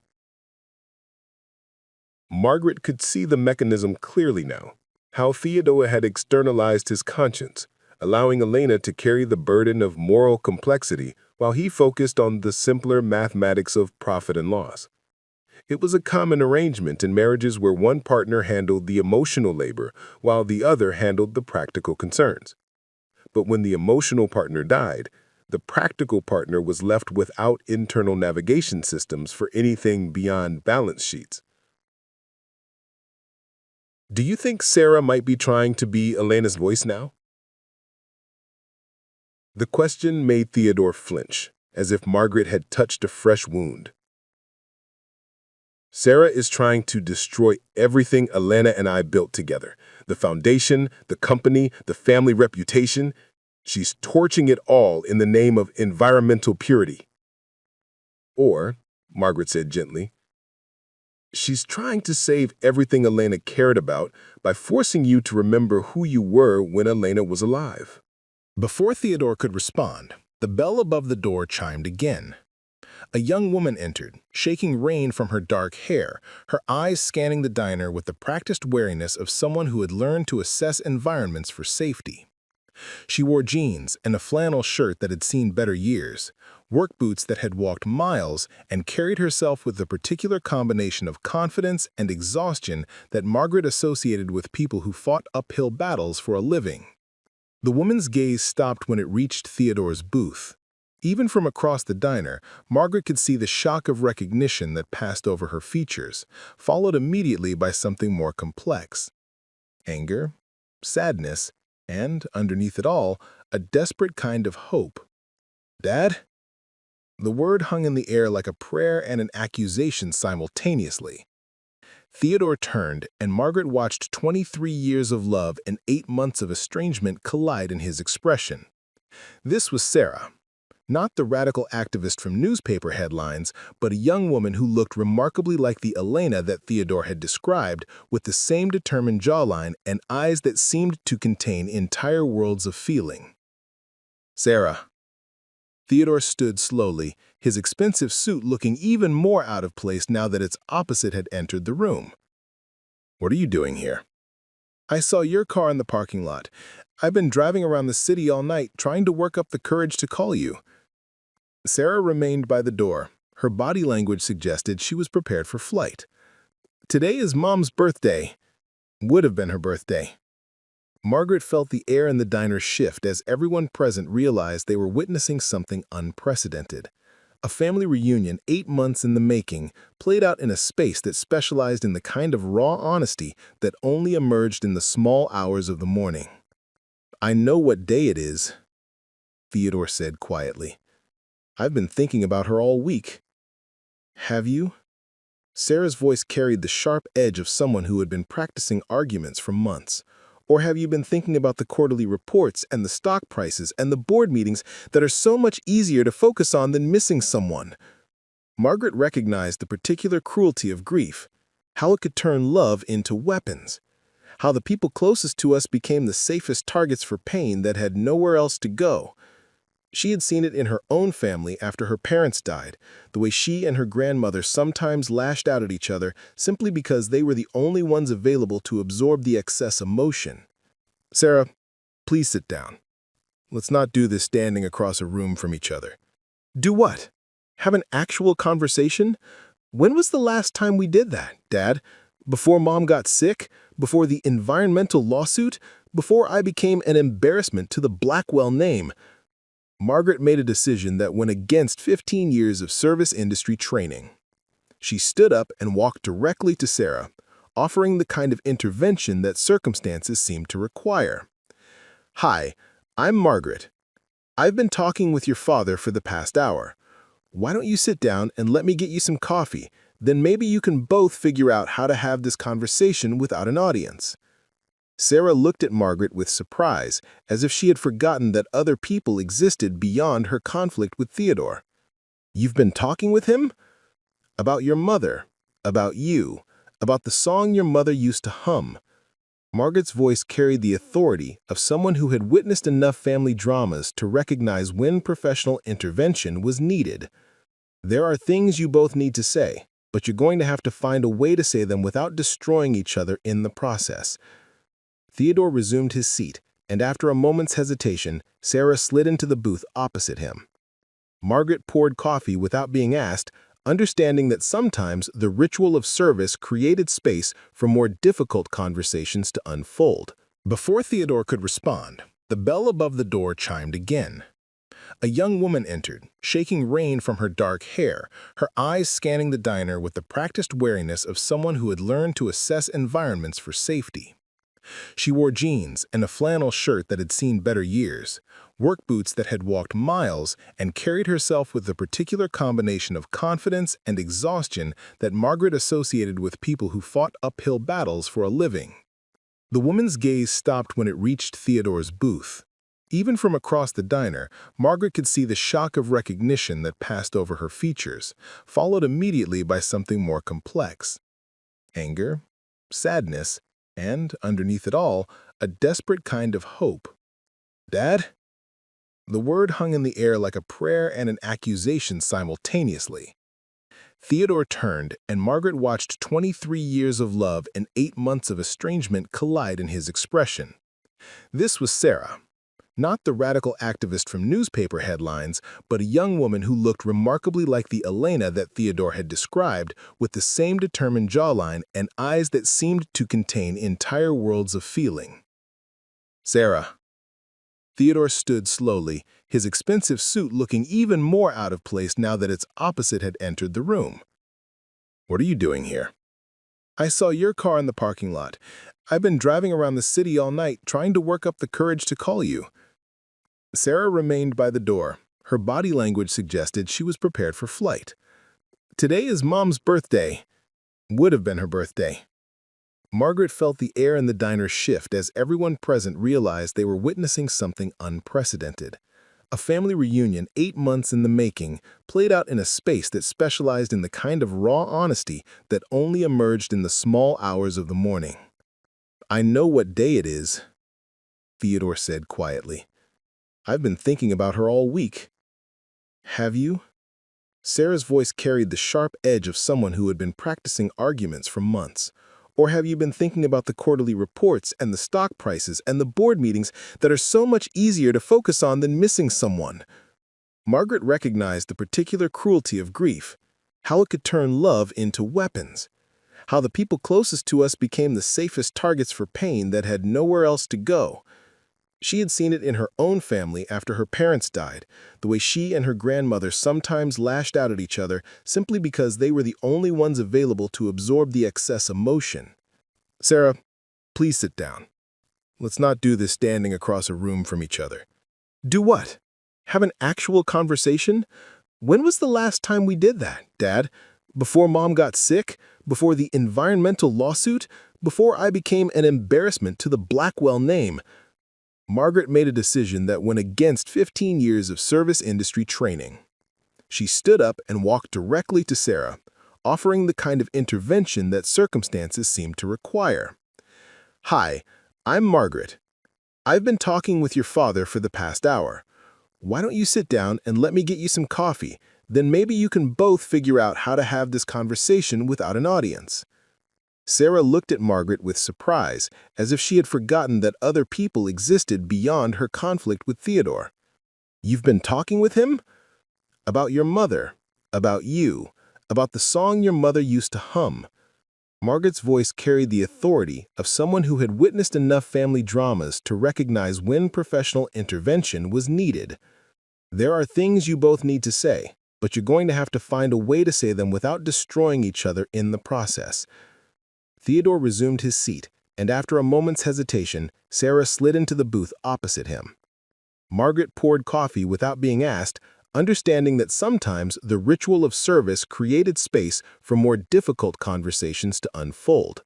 [SPEAKER 1] Margaret could see the mechanism clearly now, how Theodore had externalized his conscience, allowing Elena to carry the burden of moral complexity while he focused on the simpler mathematics of profit and loss. It was a common arrangement in marriages where one partner handled the emotional labor while the other handled the practical concerns. But when the emotional partner died, the practical partner was left without internal navigation systems for anything beyond balance sheets. Do you think Sarah might be trying to be Elena's voice now? The question made Theodore flinch, as if Margaret had touched a fresh wound. Sarah is trying to destroy everything Elena and I built together. The foundation, the company, the family reputation. She's torching it all in the name of environmental purity. Or, Margaret said gently, she's trying to save everything Elena cared about by forcing you to remember who you were when Elena was alive.
[SPEAKER 2] Before Theodore could respond, the bell above the door chimed again. A young woman entered, shaking rain from her dark hair, her eyes scanning the diner with the practiced wariness of someone who had learned to assess environments for safety. She wore jeans and a flannel shirt that had seen better years, work boots that had walked miles, and carried herself with the particular combination of confidence and exhaustion that Margaret associated with people who fought uphill battles for a living. The woman's gaze stopped when it reached Theodore's booth. Even from across the diner, Margaret could see the shock of recognition that passed over her features, followed immediately by something more complex. Anger, sadness, and, underneath it all, a desperate kind of hope. "Dad?" The word hung in the air like a prayer and an accusation simultaneously. Theodore turned, and Margaret watched 23 years of love and 8 months of estrangement collide in his expression. This was Sarah. Not the radical activist from newspaper headlines, but a young woman who looked remarkably like the Elena that Theodore had described, with the same determined jawline and eyes that seemed to contain entire worlds of feeling. "Sarah." Theodore stood slowly, his expensive suit looking even more out of place now that its opposite had entered the room. "What are you doing here?" "I saw your car in the parking lot. I've been driving around the city all night trying to work up the courage to call you." Sarah remained by the door. Her body language suggested she was prepared for flight. "Today is Mom's birthday." Would have been her birthday. Margaret felt the air in the diner shift as everyone present realized they were witnessing something unprecedented. A family reunion 8 months in the making, played out in a space that specialized in the kind of raw honesty that only emerged in the small hours of the morning. "I know what day it is," Theodore said quietly. "I've been thinking about her all week." "Have you?" Sarah's voice carried the sharp edge of someone who had been practicing arguments for months. "Or have you been thinking about the quarterly reports and the stock prices and the board meetings that are so much easier to focus on than missing someone?" Margaret recognized the particular cruelty of grief, how it could turn love into weapons, how the people closest to us became the safest targets for pain that had nowhere else to go. She had seen it in her own family after her parents died, the way she and her grandmother sometimes lashed out at each other simply because they were the only ones available to absorb the excess emotion. "Sarah, please sit down. Let's not do this standing across a room from each other." "Do what? Have an actual conversation? When was the last time we did that, Dad? Before Mom got sick? Before the environmental lawsuit? Before I became an embarrassment to the Blackwell name?" Margaret made a decision that went against 15 years of service industry training. She stood up and walked directly to Sarah, offering the kind of intervention that circumstances seemed to require. "Hi, I'm Margaret. I've been talking with your father for the past hour. Why don't you sit down and let me get you some coffee? Then maybe you can both figure out how to have this conversation without an audience." Sarah looked at Margaret with surprise, as if she had forgotten that other people existed beyond her conflict with Theodore. "You've been talking with him? About your mother, about you, about the song your mother used to hum." Margaret's voice carried the authority of someone who had witnessed enough family dramas to recognize when professional intervention was needed. "There are things you both need to say, but you're going to have to find a way to say them without destroying each other in the process." Theodore resumed his seat, and after a moment's hesitation, Sarah slid into the booth opposite him. Margaret poured coffee without being asked, understanding that sometimes the ritual of service created space for more difficult conversations to unfold. Before Theodore could respond, the bell above the door chimed again. A young woman entered, shaking rain from her dark hair, her eyes scanning the diner with the practiced wariness of someone who had learned to assess environments for safety. She wore jeans and a flannel shirt that had seen better years, work boots that had walked miles, and carried herself with the particular combination of confidence and exhaustion that Margaret associated with people who fought uphill battles for a living. The woman's gaze stopped when it reached Theodore's booth. Even from across the diner, Margaret could see the shock of recognition that passed over her features, followed immediately by something more complex. Anger, sadness, and, underneath it all, a desperate kind of hope. "Dad?" The word hung in the air like a prayer and an accusation simultaneously. Theodore turned, and Margaret watched 23 years of love and 8 months of estrangement collide in his expression. This was Sarah. Not the radical activist from newspaper headlines, but a young woman who looked remarkably like the Elena that Theodore had described, with the same determined jawline and eyes that seemed to contain entire worlds of feeling. "Sarah." Theodore stood slowly, his expensive suit looking even more out of place now that its opposite had entered the room. "What are you doing here?" "I saw your car in the parking lot. I've been driving around the city all night, trying to work up the courage to call you." Sarah remained by the door. Her body language suggested she was prepared for flight. "Today is Mom's birthday." Would have been her birthday. Margaret felt the air in the diner shift as everyone present realized they were witnessing something unprecedented. A family reunion 8 months in the making, played out in a space that specialized in the kind of raw honesty that only emerged in the small hours of the morning. "I know what day it is," Theodore said quietly. "I've been thinking about her all week." "Have you?" Sarah's voice carried the sharp edge of someone who had been practicing arguments for months. "Or have you been thinking about the quarterly reports and the stock prices and the board meetings that are so much easier to focus on than missing someone?" Margaret recognized the particular cruelty of grief, how it could turn love into weapons, how the people closest to us became the safest targets for pain that had nowhere else to go. She had seen it in her own family after her parents died, the way she and her grandmother sometimes lashed out at each other simply because they were the only ones available to absorb the excess emotion. "Sarah, please sit down. Let's not do this standing across a room from each other." "Do what? Have an actual conversation? When was the last time we did that, Dad? Before Mom got sick? Before the environmental lawsuit? Before I became an embarrassment to the Blackwell name?" Margaret made a decision that went against 15 years of service industry training. She stood up and walked directly to Sarah, offering the kind of intervention that circumstances seemed to require. "Hi, I'm Margaret. I've been talking with your father for the past hour. Why don't you sit down and let me get you some coffee? Then maybe you can both figure out how to have this conversation without an audience." Sarah looked at Margaret with surprise, as if she had forgotten that other people existed beyond her conflict with Theodore. "You've been talking with him? About your mother, about you, about the song your mother used to hum." Margaret's voice carried the authority of someone who had witnessed enough family dramas to recognize when professional intervention was needed. "There are things you both need to say, but you're going to have to find a way to say them without destroying each other in the process." Theodore resumed his seat, and after a moment's hesitation, Sarah slid into the booth opposite him. Margaret poured coffee without being asked, understanding that sometimes the ritual of service created space for more difficult conversations to unfold.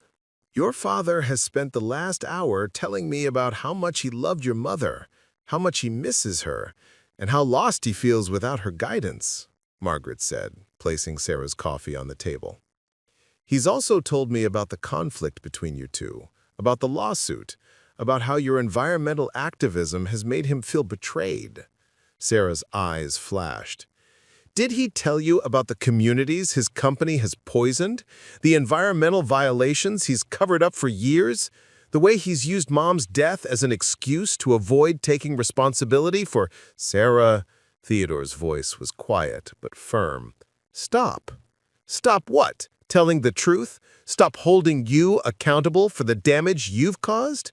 [SPEAKER 2] "Your father has spent the last hour telling me about how much he loved your mother, how much he misses her, and how lost he feels without her guidance," Margaret said, placing Sarah's coffee on the table. "He's also told me about the conflict between you two, about the lawsuit, about how your environmental activism has made him feel betrayed." Sarah's eyes flashed. "Did he tell you about the communities his company has poisoned? The environmental violations he's covered up for years? The way he's used Mom's death as an excuse to avoid taking responsibility for—" "Sarah," Theodore's voice was quiet but firm. "Stop. Stop what? Telling the truth? Stop holding you accountable for the damage you've caused?"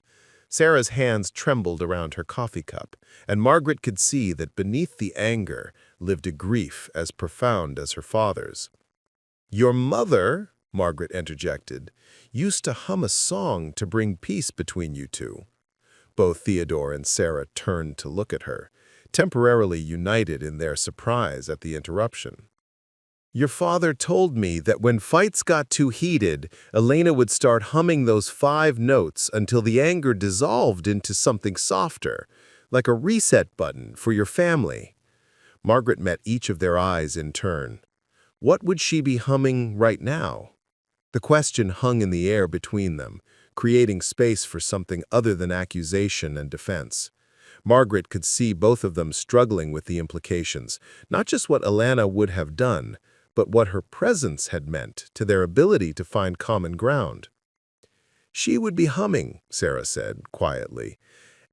[SPEAKER 2] Sarah's hands trembled around her coffee cup, and Margaret could see that beneath the anger lived a grief as profound as her father's. "Your mother," Margaret interjected, "used to hum a song to bring peace between you two." Both Theodore and Sarah turned to look at her, temporarily united in their surprise at the interruption. "Your father told me that when fights got too heated, Elena would start humming those 5 notes until the anger dissolved into something softer, like a reset button for your family." Margaret met each of their eyes in turn. What would she be humming right now? The question hung in the air between them, creating space for something other than accusation and defense.
[SPEAKER 1] Margaret could see both of them struggling with the implications, not just what Alana would have done, but what her presence had meant to their ability to find common ground. "She would be humming," Sarah said, quietly,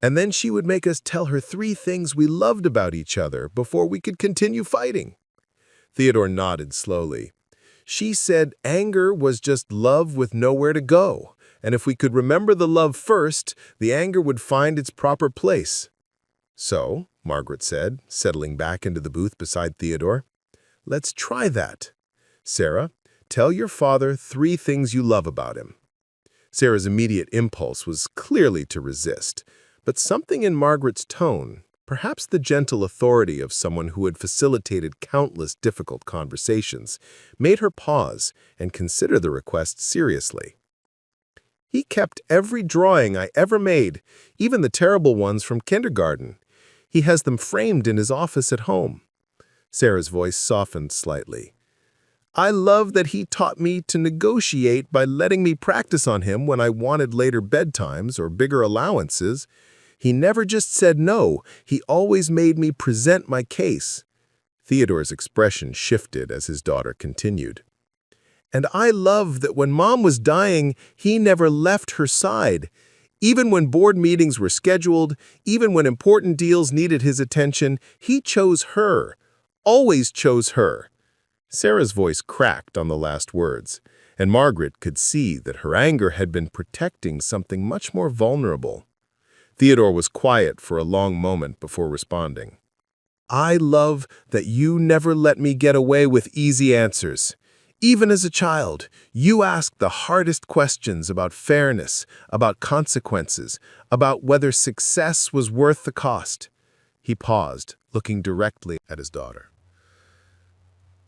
[SPEAKER 1] "and then she would make us tell her 3 things we loved about each other before we could continue fighting." Theodore nodded slowly. "She said anger was just love with nowhere to go, and if we could remember the love first, the anger would find its proper place." "So," Margaret said, settling back into the booth beside Theodore, "let's try that. Sarah, tell your father 3 things you love about him." Sarah's immediate impulse was clearly to resist, but something in Margaret's tone, perhaps the gentle authority of someone who had facilitated countless difficult conversations, made her pause and consider the request seriously. "He kept every drawing I ever made, even the terrible ones from kindergarten. He has them framed in his office at home." Sarah's voice softened slightly. "I love that he taught me to negotiate by letting me practice on him when I wanted later bedtimes or bigger allowances. He never just said no, he always made me present my case." Theodore's expression shifted as his daughter continued. "And I love that when Mom was dying, he never left her side. Even when board meetings were scheduled, even when important deals needed his attention, he chose her, always chose her." Sarah's voice cracked on the last words, and Margaret could see that her anger had been protecting something much more vulnerable. Theodore was quiet for a long moment before responding. "I love that you never let me get away with easy answers. Even as a child, you asked the hardest questions about fairness, about consequences, about whether success was worth the cost." He paused, looking directly at his daughter.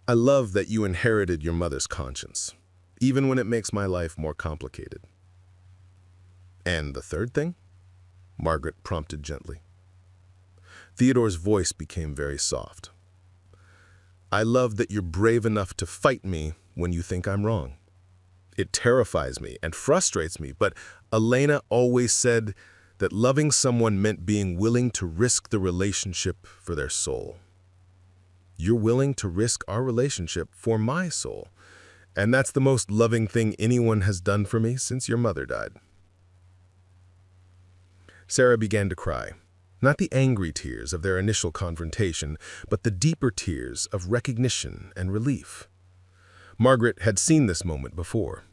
[SPEAKER 1] "I love that you inherited your mother's conscience, even when it makes my life more complicated." "And the 3rd thing?" Margaret prompted gently. Theodore's voice became very soft. "I love that you're brave enough to fight me when you think I'm wrong. It terrifies me and frustrates me, but Alana always said that loving someone meant being willing to risk the relationship for their soul. You're willing to risk our relationship for my soul, and that's the most loving thing anyone has done for me since your mother died." Sarah began to cry, not the angry tears of their initial confrontation, but the deeper tears of recognition and relief. Margaret had seen this moment before,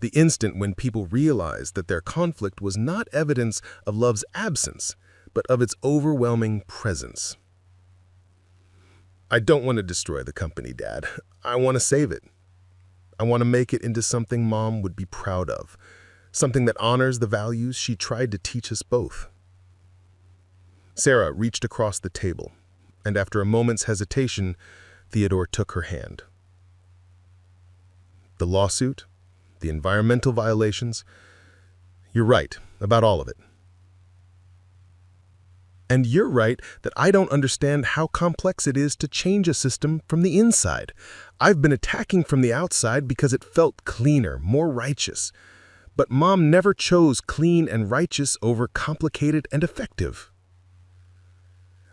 [SPEAKER 1] the instant when people realized that their conflict was not evidence of love's absence, but of its overwhelming presence. "I don't want to destroy the company, Dad. I want to save it. I want to make it into something Mom would be proud of, something that honors the values she tried to teach us both." Sarah reached across the table, and after a moment's hesitation, Theodore took her hand. "The lawsuit, the environmental violations, you're right about all of it. And you're right that I don't understand how complex it is to change a system from the inside. I've been attacking from the outside because it felt cleaner, more righteous. But Mom never chose clean and righteous over complicated and effective."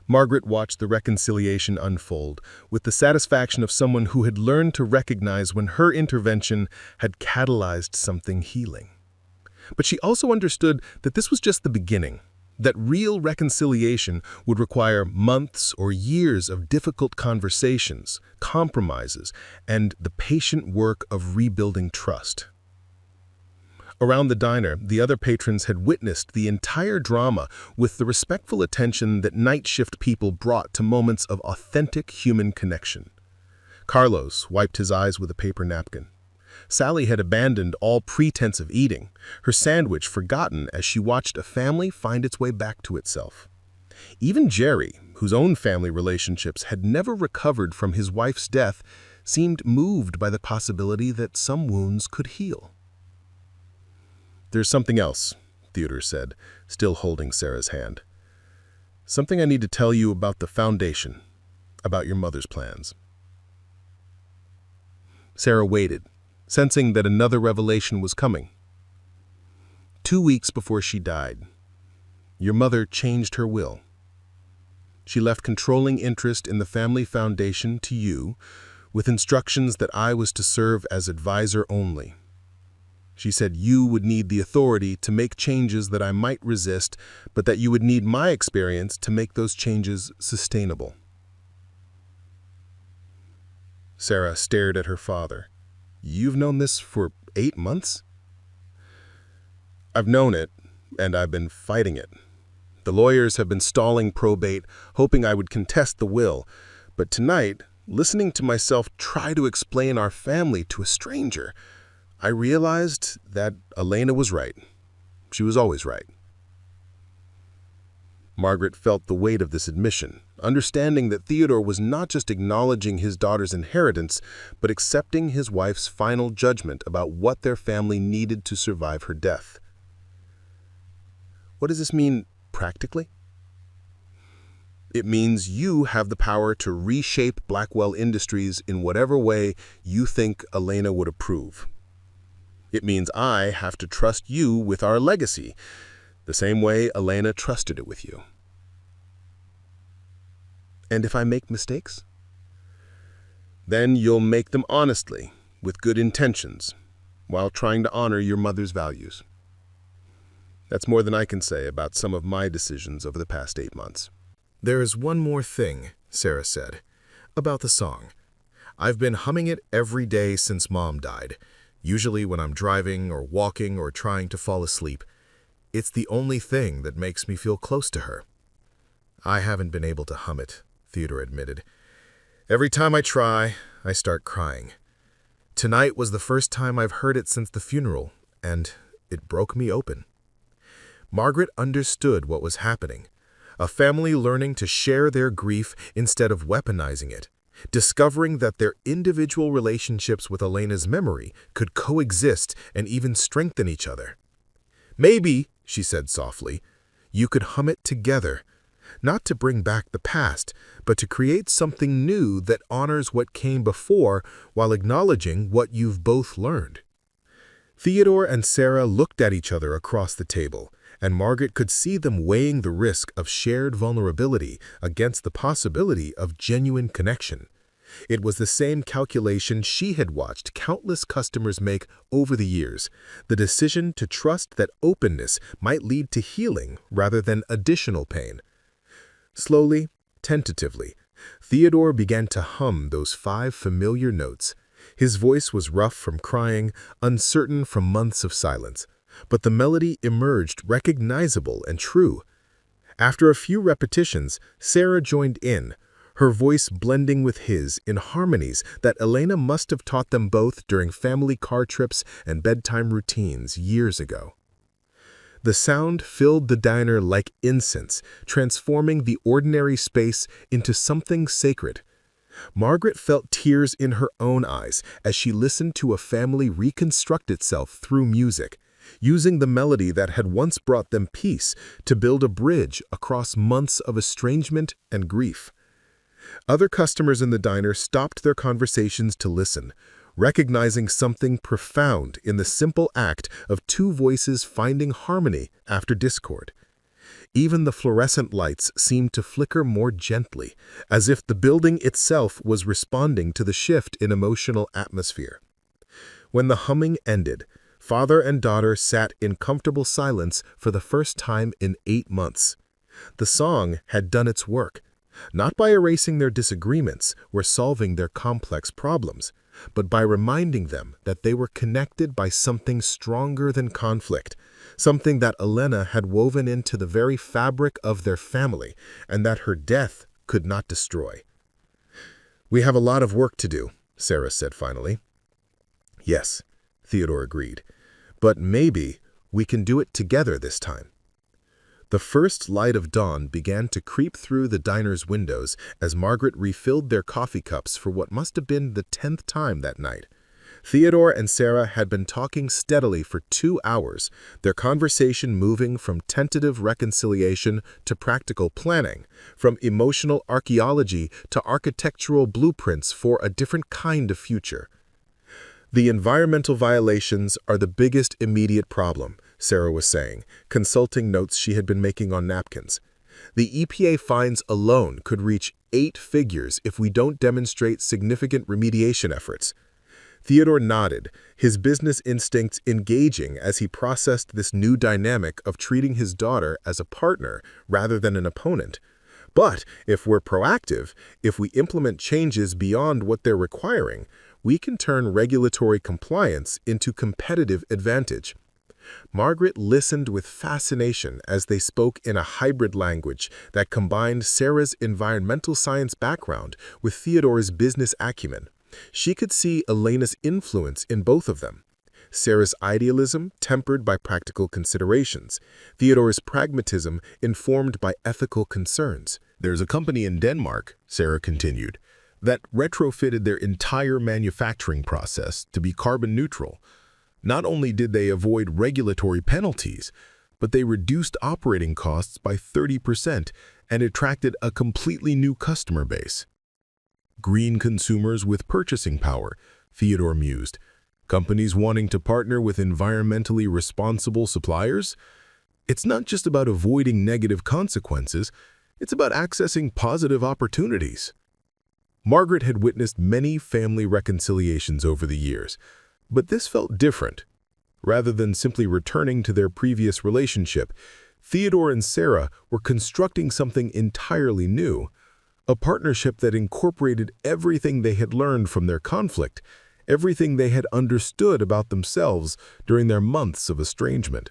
[SPEAKER 1] Margaret watched the reconciliation unfold with the satisfaction of someone who had learned to recognize when her intervention had catalyzed something healing. But she also understood that this was just the beginning, that real reconciliation would require months or years of difficult conversations, compromises, and the patient work of rebuilding trust. Around the diner, the other patrons had witnessed the entire drama with the respectful attention that night shift people brought to moments of authentic human connection. Carlos wiped his eyes with a paper napkin. Sally had abandoned all pretense of eating, her sandwich forgotten as she watched a family find its way back to itself. Even Jerry, whose own family relationships had never recovered from his wife's death, seemed moved by the possibility that some wounds could heal. "There's something else," Theodore said, still holding Sarah's hand. "Something I need to tell you about the foundation, about your mother's plans." Sarah waited, sensing that another revelation was coming. 2 weeks before she died, your mother changed her will.
[SPEAKER 2] She left controlling interest in the family foundation to you, with instructions that I was to serve as advisor only. She said you would need the authority to make changes that I might resist, but that you would need my experience to make those changes sustainable. Sarah stared at her father. You've known this for 8 months? I've known it, and I've been fighting it. The lawyers have been stalling probate, hoping I would contest the will. But tonight, listening to myself try to explain our family to a stranger, I realized that Elena was right. She was always right. Margaret felt the weight of this admission, understanding that Theodore was not just acknowledging his daughter's inheritance, but accepting his wife's final judgment about what their family needed to survive her death. What does this mean practically? It means you have the power to reshape Blackwell Industries in whatever way you think Elena would approve. It means I have to trust you with our legacy, the same way Elena trusted it with you. And if I make mistakes? Then you'll make them honestly, with good intentions, while trying to honor your mother's values. That's more than I can say about some of my decisions over the past 8 months.
[SPEAKER 1] There is one more thing, Sarah said, about the song. I've been humming it every day since Mom died. Usually when I'm driving or walking or trying to fall asleep. It's the only thing that makes me feel close to her. I haven't been able to hum it, Theodore admitted. Every time I try, I start crying. Tonight was the first time I've heard it since the funeral, and it broke me open. Margaret understood what was happening. A family learning to share their grief instead of weaponizing it. Discovering that their individual relationships with Elena's memory could coexist and even strengthen each other. Maybe, she said softly, you could hum it together, not to bring back the past, but to create something new that honors what came before while acknowledging what you've both learned. Theodore and Sarah looked at each other across the table, and Margaret could see them weighing the risk of shared vulnerability against the possibility of genuine connection. It was the same calculation she had watched countless customers make over the years, the decision to trust that openness might lead to healing rather than additional pain. Slowly, tentatively, Theodore began to hum those 5 familiar notes. His voice was rough from crying, uncertain from months of silence. But the melody emerged recognizable and true. After a few repetitions, Sarah joined in, her voice blending with his in harmonies that Elena must have taught them both during family car trips and bedtime routines years ago. The sound filled the diner like incense, transforming the ordinary space into something sacred. Margaret felt tears in her own eyes as she listened to a family reconstruct itself through music, using the melody that had once brought them peace to build a bridge across months of estrangement and grief. Other customers in the diner stopped their conversations to listen, recognizing something profound in the simple act of 2 voices finding harmony after discord. Even the fluorescent lights seemed to flicker more gently, as if the building itself was responding to the shift in emotional atmosphere. When the humming ended, father and daughter sat in comfortable silence for the first time in 8 months. The song had done its work, not by erasing their disagreements or solving their complex problems, but by reminding them that they were connected by something stronger than conflict, something that Elena had woven into the very fabric of their family and that her death could not destroy. "We have a lot of work to do," Sarah said finally. "Yes," Theodore agreed. "But maybe we can do it together this time." The first light of dawn began to creep through the diner's windows as Margaret refilled their coffee cups for what must have been the 10th time that night. Theodore and Sarah had been talking steadily for 2 hours, their conversation moving from tentative reconciliation to practical planning, from emotional archaeology to architectural blueprints for a different kind of future. "The environmental violations are the biggest immediate problem," Sarah was saying, consulting notes she had been making on napkins. The EPA fines alone could reach 8 figures if we don't demonstrate significant remediation efforts. Theodore nodded, his business instincts engaging as he processed this new dynamic of treating his daughter as a partner rather than an opponent. But if we're proactive, if we implement changes beyond what they're requiring, we can turn regulatory compliance into competitive advantage. Margaret listened with fascination as they spoke in a hybrid language that combined Sarah's environmental science background with Theodore's business acumen. She could see Elena's influence in both of them. Sarah's idealism tempered by practical considerations, Theodore's pragmatism informed by ethical concerns. There's a company in Denmark, Sarah continued, that retrofitted their entire manufacturing process to be carbon neutral. Not only did they avoid regulatory penalties, but they reduced operating costs by 30% and attracted a completely new customer base. Green consumers with purchasing power, Theodore mused. Companies wanting to partner with environmentally responsible suppliers? It's not just about avoiding negative consequences, it's about accessing positive opportunities. Margaret had witnessed many family reconciliations over the years, but this felt different. Rather than simply returning to their previous relationship, Theodore and Sarah were constructing something entirely new, a partnership that incorporated everything they had learned from their conflict, everything they had understood about themselves during their months of estrangement.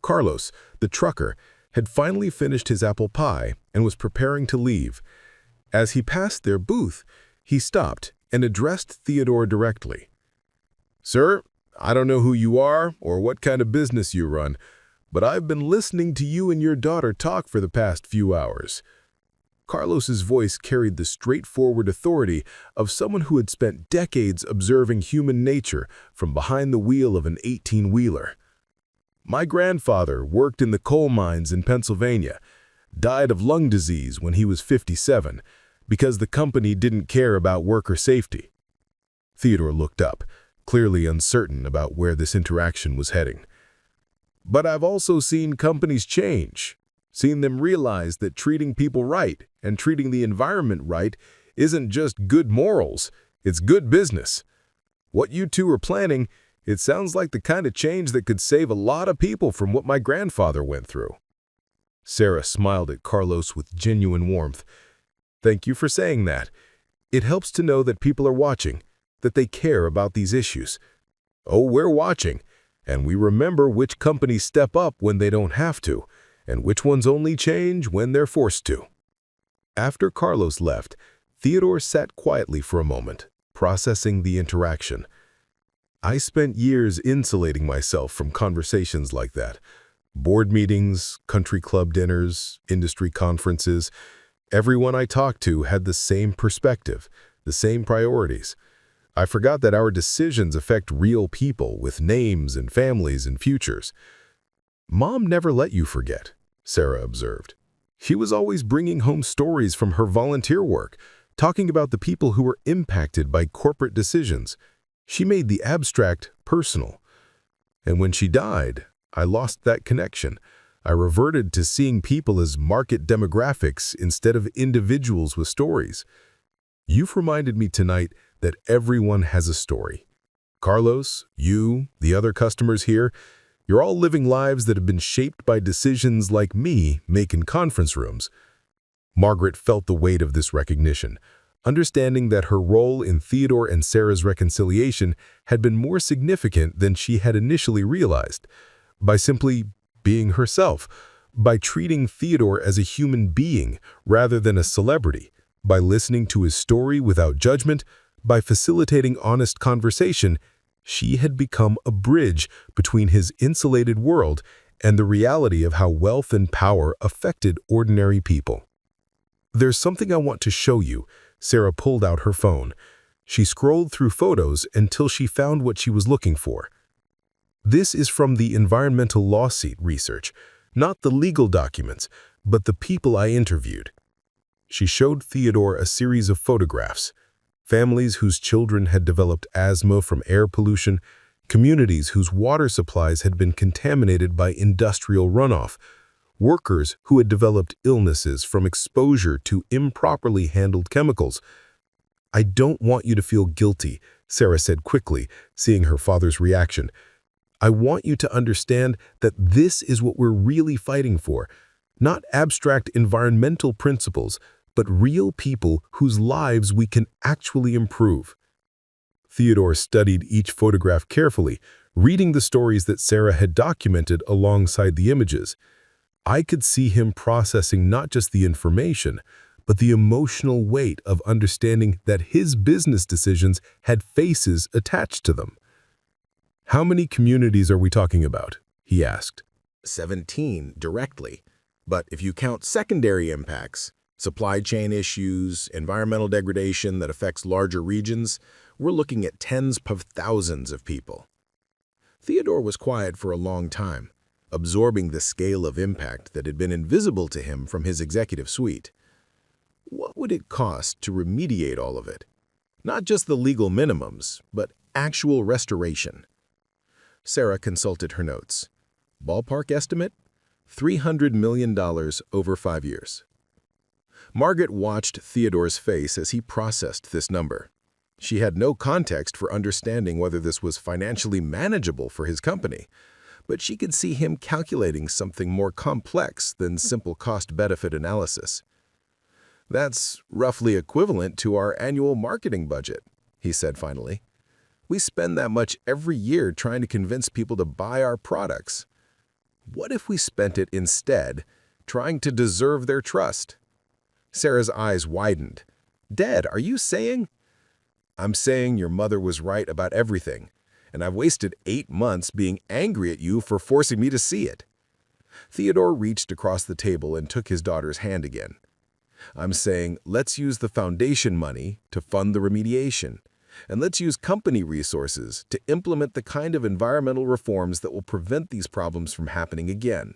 [SPEAKER 1] Carlos, the trucker, had finally finished his apple pie and was preparing to leave. As he passed their booth, he stopped and addressed Theodore directly. "Sir, I don't know who you are or what kind of business you run, but I've been listening to you and your daughter talk for the past few hours." Carlos's voice carried the straightforward authority of someone who had spent decades observing human nature from behind the wheel of an 18-wheeler. "My grandfather worked in the coal mines in Pennsylvania, died of lung disease when he was 57 because the company didn't care about worker safety." Theodore looked up, clearly uncertain about where this interaction was heading. "But I've also seen companies change, seen them realize that treating people right and treating the environment right isn't just good morals, it's good business. What you two are planning, it sounds like the kind of change that could save a lot of people from what my grandfather went through." Sarah smiled at Carlos with genuine warmth. "Thank you for saying that. It helps to know that people are watching, that they care about these issues. Oh, we're watching, and we remember which companies step up when they don't have to, and which ones only change when they're forced to." After Carlos left, Theodore sat quietly for a moment, processing the interaction. "I spent years insulating myself from conversations like that. Board meetings, country club dinners, industry conferences. Everyone I talked to had the same perspective, the same priorities. I forgot that our decisions affect real people with names and families and futures." "Mom never let you forget," Sarah observed. "She was always bringing home stories from her volunteer work, talking about the people who were impacted by corporate decisions. She made the abstract personal. And when she died, I lost that connection. I reverted to seeing people as market demographics instead of individuals with stories. You've reminded me tonight that everyone has a story. Carlos, you, the other customers here, you're all living lives that have been shaped by decisions like me make in conference rooms." Margaret felt the weight of this recognition, understanding that her role in Theodore and Sarah's reconciliation had been more significant than she had initially realized. By simply being herself, by treating Theodore as a human being rather than a celebrity, by listening to his story without judgment, by facilitating honest conversation, she had become a bridge between his insulated world and the reality of how wealth and power affected ordinary people. "There's something I want to show you." Sarah pulled out her phone. She scrolled through photos until she found what she was looking for. "This is from the environmental lawsuit research, not the legal documents, but the people I interviewed." She showed Theodore a series of photographs. Families whose children had developed asthma from air pollution, communities whose water supplies had been contaminated by industrial runoff,
[SPEAKER 2] workers who had developed illnesses from exposure to improperly handled chemicals. "I don't want you to feel guilty," Sarah said quickly, seeing her father's reaction. "I want you to understand that this is what we're really fighting for. Not abstract environmental principles, but real people whose lives we can actually improve." Theodore studied each photograph carefully, reading the stories that Sarah had documented alongside the images. I could see him processing not just the information, but the emotional weight of understanding that his business decisions had faces attached to them. "How many communities are we talking about?" he asked.
[SPEAKER 1] 17 directly. But if you count secondary impacts, supply chain issues, environmental degradation that affects larger regions, we're looking at tens of thousands of people. Theodore was quiet for a long time, absorbing the scale of impact that had been invisible to him from his executive suite. What would it cost to remediate all of it? Not just the legal minimums, but actual restoration. Sarah consulted her notes. Ballpark estimate? $300 million over 5 years. Margaret watched Theodore's face as he processed this number. She had no context for understanding whether this was financially manageable for his company, but she could see him calculating something more complex than simple cost-benefit analysis. "That's roughly equivalent to our annual marketing budget," he said finally. "We spend that much every year trying to convince people to buy our products. What if we spent it instead trying to deserve their trust?" Sarah's eyes widened. "Dad, are you saying—" "I'm saying your mother was right about everything, and I've wasted 8 months being angry at you for forcing me to see it." Theodore reached across the table and took his daughter's hand again. "I'm saying let's use the foundation money to fund the remediation, and let's use company resources to implement the kind of environmental reforms that will prevent these problems from happening again."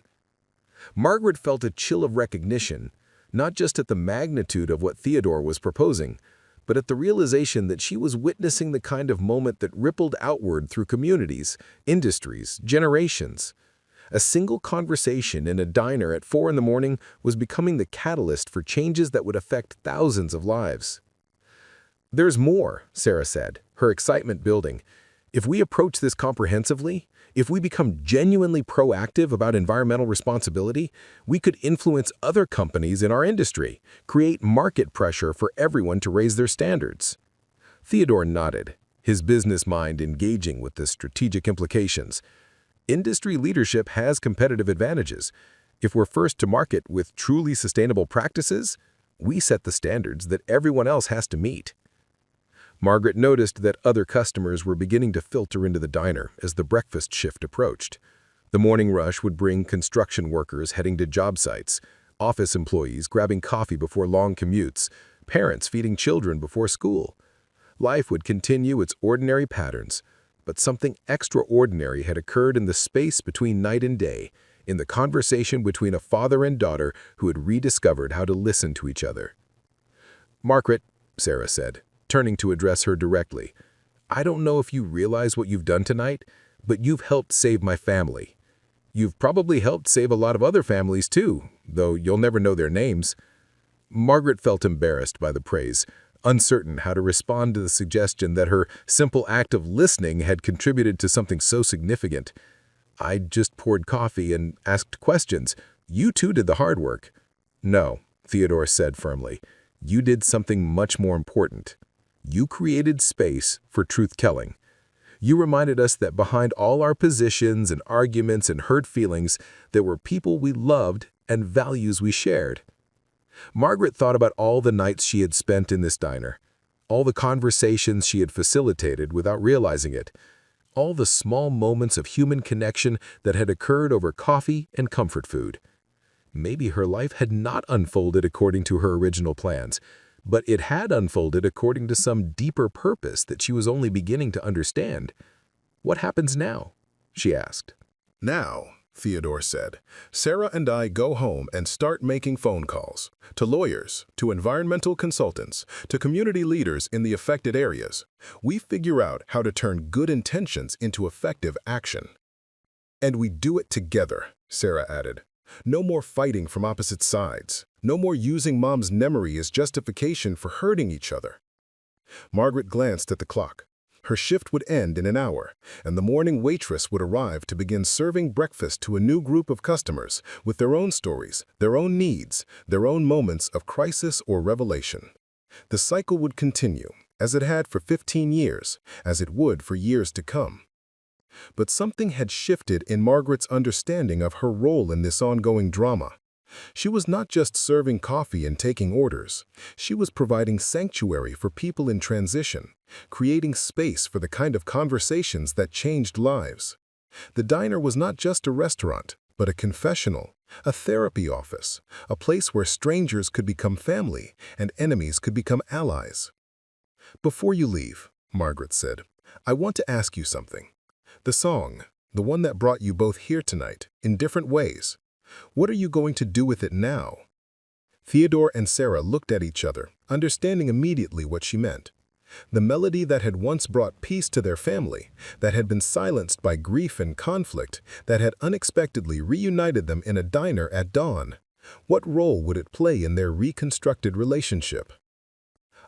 [SPEAKER 1] Margaret felt a chill of recognition, not just at the magnitude of what Theodore was proposing, but at the realization that she was witnessing the kind of moment that rippled outward through communities, industries, generations. A single conversation in a diner at 4 in the morning was becoming the catalyst for changes that would affect thousands of lives. "There's more," Sarah said, her excitement building. "If we approach this comprehensively, if we become genuinely proactive about environmental responsibility, we could influence other companies in our industry, create market pressure for everyone to raise their standards." Theodore nodded, his business mind engaging with the strategic implications. Industry leadership has competitive advantages. If we're first to market with truly sustainable practices, we set the standards that everyone else has to meet. Margaret noticed that other customers were beginning to filter into the diner as the breakfast shift approached. The morning rush would bring construction workers heading to job sites, office employees grabbing coffee before long commutes, parents feeding children before school. Life would continue its ordinary patterns, but something extraordinary had occurred in the space between night and day, in the conversation between a father and daughter who had rediscovered how to listen to each other. "Margaret," Sarah said, turning to address her directly, "I don't know if you realize what you've done tonight, but you've helped save my family. You've probably helped save a lot of other families too, though you'll never know their names." Margaret felt embarrassed by the praise, uncertain how to respond to the suggestion that her simple act of listening had contributed to something so significant. "I just poured coffee and asked questions. You too did the hard work." "No," Theodore said firmly, "you did something much more important. You created space for truth-telling. You reminded us that behind all our positions and arguments and hurt feelings, there were people we loved and values we shared." Margaret thought about all the nights she had spent in this diner, all the conversations she had facilitated without realizing it, all the small moments of human connection that had occurred over coffee and comfort food. Maybe her life had not unfolded according to her original plans, but it had unfolded according to some deeper purpose that she was only beginning to understand. "What happens now?" she asked.
[SPEAKER 2] "Now," Theodore said, "Sarah and I go home and start making phone calls to lawyers, to environmental consultants, to community leaders in the affected areas. We figure out how to turn good intentions into effective action." "And we do it together," Sarah added,
[SPEAKER 1] No more fighting from opposite sides. No more using Mom's memory as justification for hurting each other. Margaret glanced at the clock. Her shift would end in an hour, and the morning waitress would arrive to begin serving breakfast to a new group of customers with their own stories, their own needs, their own moments of crisis or revelation. The cycle would continue, as it had for 15 years, as it would for years to come. But something had shifted in Margaret's understanding of her role in this ongoing drama. She was not just serving coffee and taking orders. She was providing sanctuary for people in transition, creating space for the kind of conversations that changed lives. The diner was not just a restaurant, but a confessional, a therapy office, a place where strangers could become family and enemies could become allies. "Before you leave," Margaret said, "I want to ask you something. The song, the one that brought you both here tonight, in different ways, what are you going to do with it now?" Theodore and Sarah looked at each other, understanding immediately what she meant. The melody that had once brought peace to their family, that had been silenced by grief and conflict, that had unexpectedly reunited them in a diner at dawn. What role would it play in their reconstructed relationship?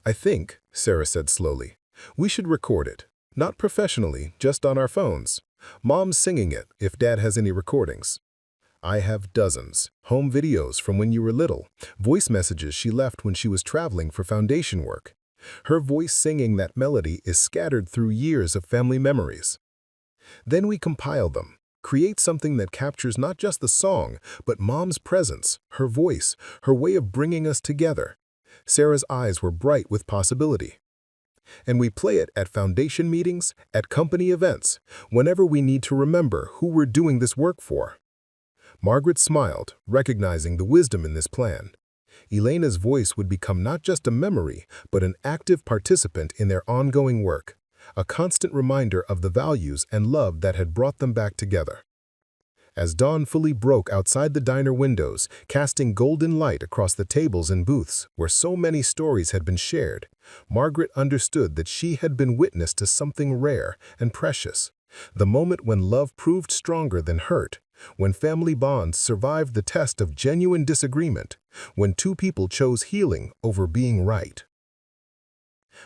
[SPEAKER 1] "I think," Sarah said slowly, "we should record it. Not professionally, just on our phones. Mom's singing it, if Dad has any recordings. I have dozens. Home videos from when you were little, voice messages she left when she was traveling for foundation work. Her voice singing that melody is scattered through years of family memories. Then we compile them, create something that captures not just the song, but Mom's presence, her voice, her way of bringing us together." Sarah's eyes were bright with possibility. "And we play it at foundation meetings, at company events, whenever we need to remember who we're doing this work for." Margaret smiled, recognizing the wisdom in this plan. Elena's voice would become not just a memory, but an active participant in their ongoing work, a constant reminder of the values and love that had brought them back together. As dawn fully broke outside the diner windows, casting golden light across the tables and booths where so many stories had been shared, Margaret understood that she had been witness to something rare and precious, the moment when love proved stronger than hurt, when family bonds survived the test of genuine disagreement, when two people chose healing over being right.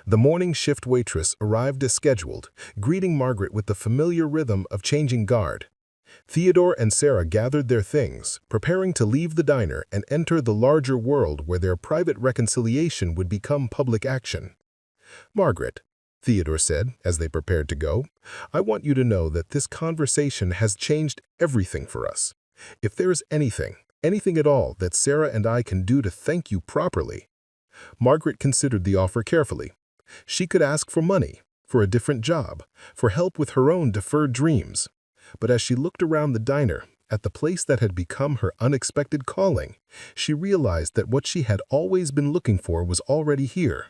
[SPEAKER 1] The morning shift waitress arrived as scheduled, greeting Margaret with the familiar rhythm of changing guard. Theodore and Sarah gathered their things, preparing to leave the diner and enter the larger world where their private reconciliation would become public action. "Margaret," Theodore said as they prepared to go, "I want you to know that this conversation has changed everything for us. If there is anything at all that Sarah and I can do to thank you properly." Margaret considered the offer carefully. She could ask for money, for a different job, for help with her own deferred dreams. But as she looked around the diner, at the place that had become her unexpected calling, she realized that what she had always been looking for was already here.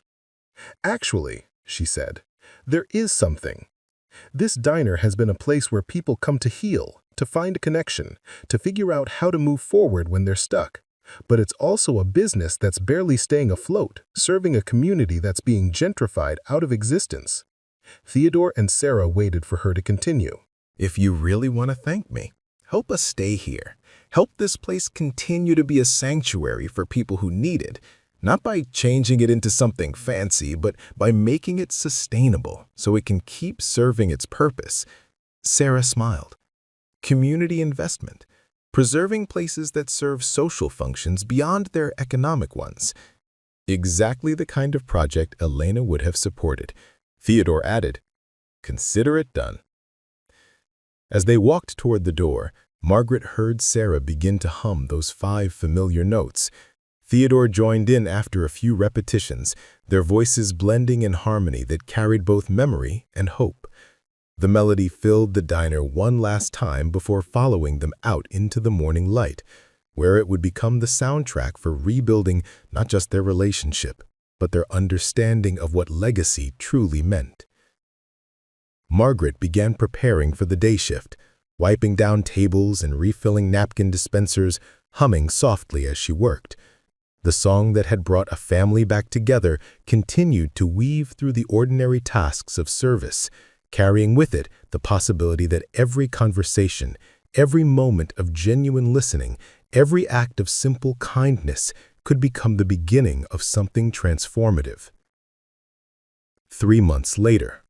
[SPEAKER 1] "Actually," she said, "there is something. This diner has been a place where people come to heal, to find a connection, to figure out how to move forward when they're stuck. But it's also a business that's barely staying afloat, serving a community that's being gentrified out of existence." Theodore and Sarah waited for her to continue.
[SPEAKER 3] "If you really want to thank me, help us stay here. Help this place continue to be a sanctuary for people who need it, not by changing it into something fancy, but by making it sustainable so it can keep serving its purpose." Sarah smiled. "Community investment, preserving places that serve social functions beyond their economic ones." Exactly the kind of project Elena would have supported. Theodore added, "Consider it done." As they walked toward the door, Margaret heard Sarah begin to hum those 5 familiar notes. Theodore joined in after a few repetitions, their voices blending in harmony that carried both memory and hope. The melody filled the diner one last time before following them out into the morning light, where it would become the soundtrack for rebuilding not just their relationship, but their understanding of what legacy truly meant. Margaret began preparing for the day shift, wiping down tables and refilling napkin dispensers, humming softly as she worked. The song that had brought a family back together continued to weave through the ordinary tasks of service, carrying with it the possibility that every conversation, every moment of genuine listening,
[SPEAKER 2] Every act of simple kindness could become the beginning of something transformative. 3 months later,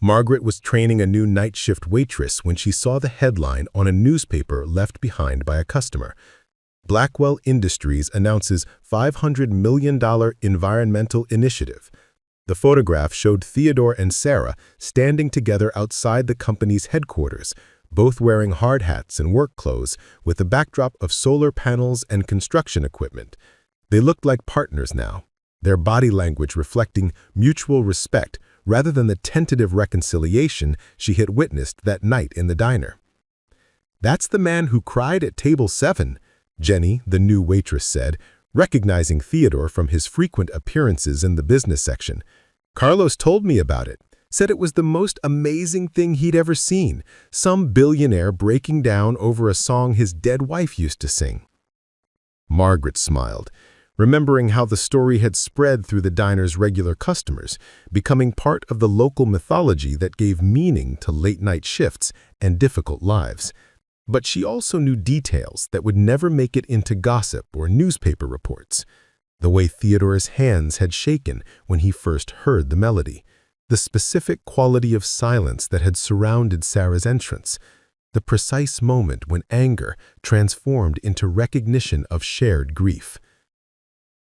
[SPEAKER 2] Margaret was training a new night shift waitress when she saw the headline on a newspaper left behind by a customer. Blackwell Industries announces $500 million environmental initiative. The photograph showed Theodore and Sarah standing together outside the company's headquarters, both wearing hard hats and work clothes with a backdrop of solar panels and construction equipment. They looked like partners now, their body language reflecting mutual respect rather than the tentative reconciliation she had witnessed that night in the diner. "That's the man who cried at table 7, Jenny, the new waitress said, recognizing Theodore from his frequent appearances in the business section. "Carlos told me about it, said it was the most amazing thing he'd ever seen, some billionaire breaking down over a song his dead wife used to sing." Margaret smiled, remembering how the story had spread through the diner's regular customers, becoming part of the local mythology that gave meaning to late-night shifts and difficult lives. But she also knew details that would never make it into gossip or newspaper reports. The way Theodore's hands had shaken when he first heard the melody, the specific quality of silence that had surrounded Sarah's entrance, the precise moment when anger transformed into recognition of shared grief.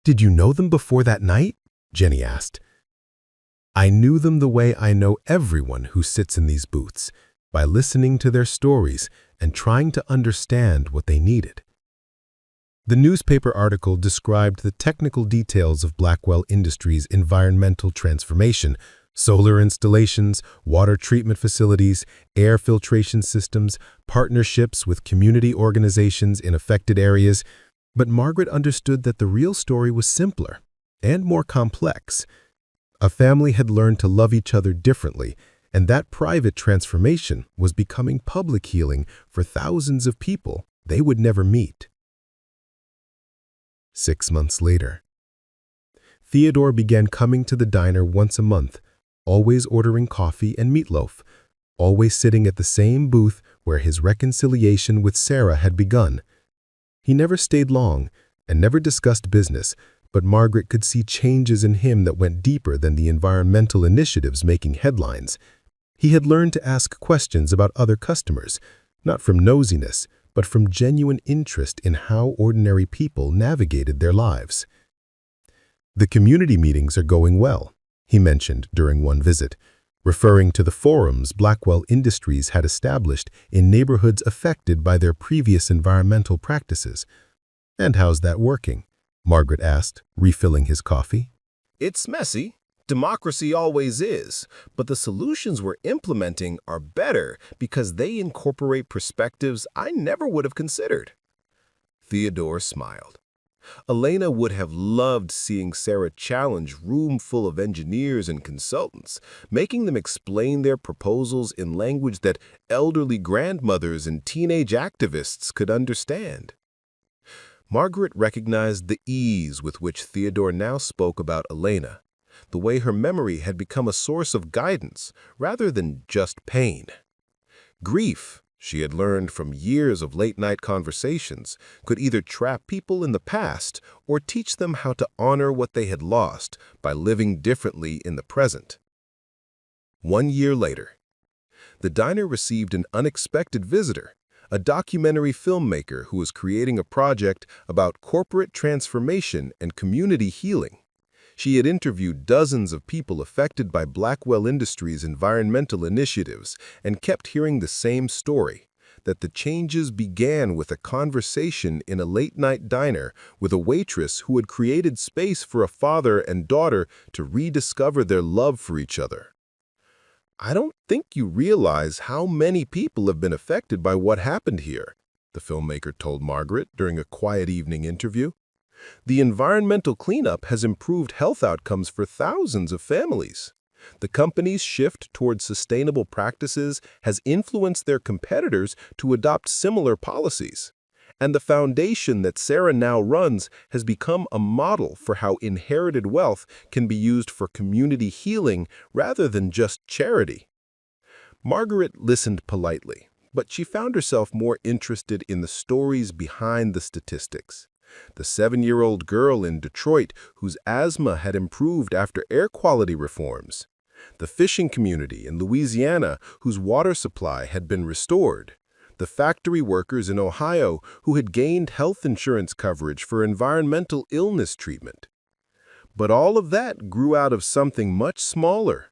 [SPEAKER 2] "Did you know them before that night?" Jenny asked. "I knew them the way I know everyone who sits in these booths, by listening to their stories and trying to understand what they needed." The newspaper article described the technical details of Blackwell Industries' environmental transformation: solar installations, water treatment facilities, air filtration systems, partnerships with community organizations in affected areas. But Margaret understood that the real story was simpler and more complex. A family had learned to love each other differently, and that private transformation was becoming public healing for thousands of people they would never meet. 6 months later, Theodore began coming to the diner once a month, always ordering coffee and meatloaf, always sitting at the same booth where his reconciliation with Sarah had begun. He never stayed long and never discussed business, but Margaret could see changes in him that went deeper than the environmental initiatives making headlines. He had learned to ask questions about other customers, not from nosiness, but from genuine interest in how ordinary people navigated their lives. "The community meetings are going well," he mentioned during one visit, referring to the forums Blackwell Industries had established in neighborhoods affected by their previous environmental practices. "And how's that working?" Margaret asked, refilling his coffee.
[SPEAKER 1] "It's messy. Democracy always is, but the solutions we're implementing are better because they incorporate perspectives I never would have considered." Theodore smiled. Elena would have loved seeing Sarah challenge a room full of engineers and consultants, making them explain their proposals in language that elderly grandmothers and teenage activists could understand. Margaret recognized the ease with which Theodore now spoke about Elena, the way her memory had become a source of guidance rather than just pain. Grief, she had learned from years of late-night conversations, could either trap people in the past or teach them how to honor what they had lost by living differently in the present. 1 year later, the diner received an unexpected visitor, a documentary filmmaker who was creating a project about corporate transformation and community healing. She had interviewed dozens of people affected by Blackwell Industries' environmental initiatives and kept hearing the same story, that the changes began with a conversation in a late-night diner with a waitress who had created space for a father and daughter to rediscover their love for each other. "I don't think you realize how many people have been affected by what happened here," the filmmaker told Margaret during a quiet evening interview. "The environmental cleanup has improved health outcomes for thousands of families. The company's shift towards sustainable practices has influenced their competitors to adopt similar policies. And the foundation that Sarah now runs has become a model for how inherited wealth can be used for community healing rather than just charity." Margaret listened politely,
[SPEAKER 2] But she found herself more interested in the stories behind the statistics. The 7-year-old girl in Detroit whose asthma had improved after air quality reforms. The fishing community in Louisiana whose water supply had been restored. The factory workers in Ohio who had gained health insurance coverage for environmental illness treatment. But all of that grew out of something much smaller.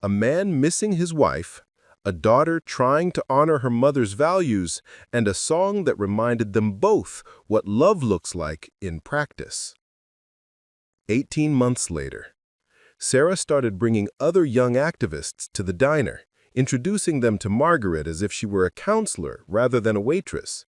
[SPEAKER 2] A man missing his wife, a daughter trying to honor her mother's values, and a song that reminded them both what love looks like in practice. 18 months later, Sarah started bringing other young activists to the diner, introducing them to Margaret as if she were a counselor rather than a waitress.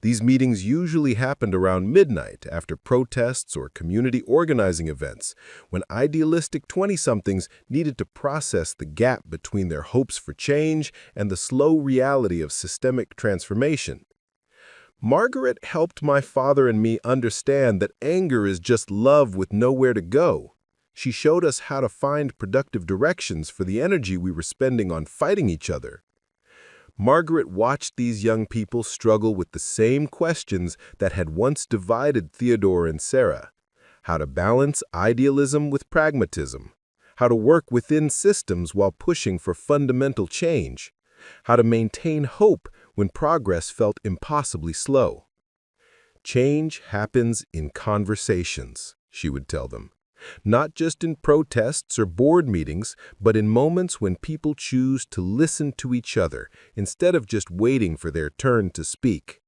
[SPEAKER 2] These meetings usually happened around midnight after protests or community organizing events, when idealistic 20-somethings needed to process the gap between their hopes for change and the slow reality of systemic transformation. Margaret helped my father and me understand that anger is just love with nowhere to go. She showed us how to find productive directions for the energy we were spending on fighting each other. Margaret watched these young people struggle with the same questions that had once divided Theodore and Sarah: how to balance idealism with pragmatism, how to work within systems while pushing for fundamental change, how to maintain hope when progress felt impossibly slow. Change happens in conversations, she would tell them. Not just in protests or board meetings, but in moments when people choose to listen to each other instead of just waiting for their turn to speak.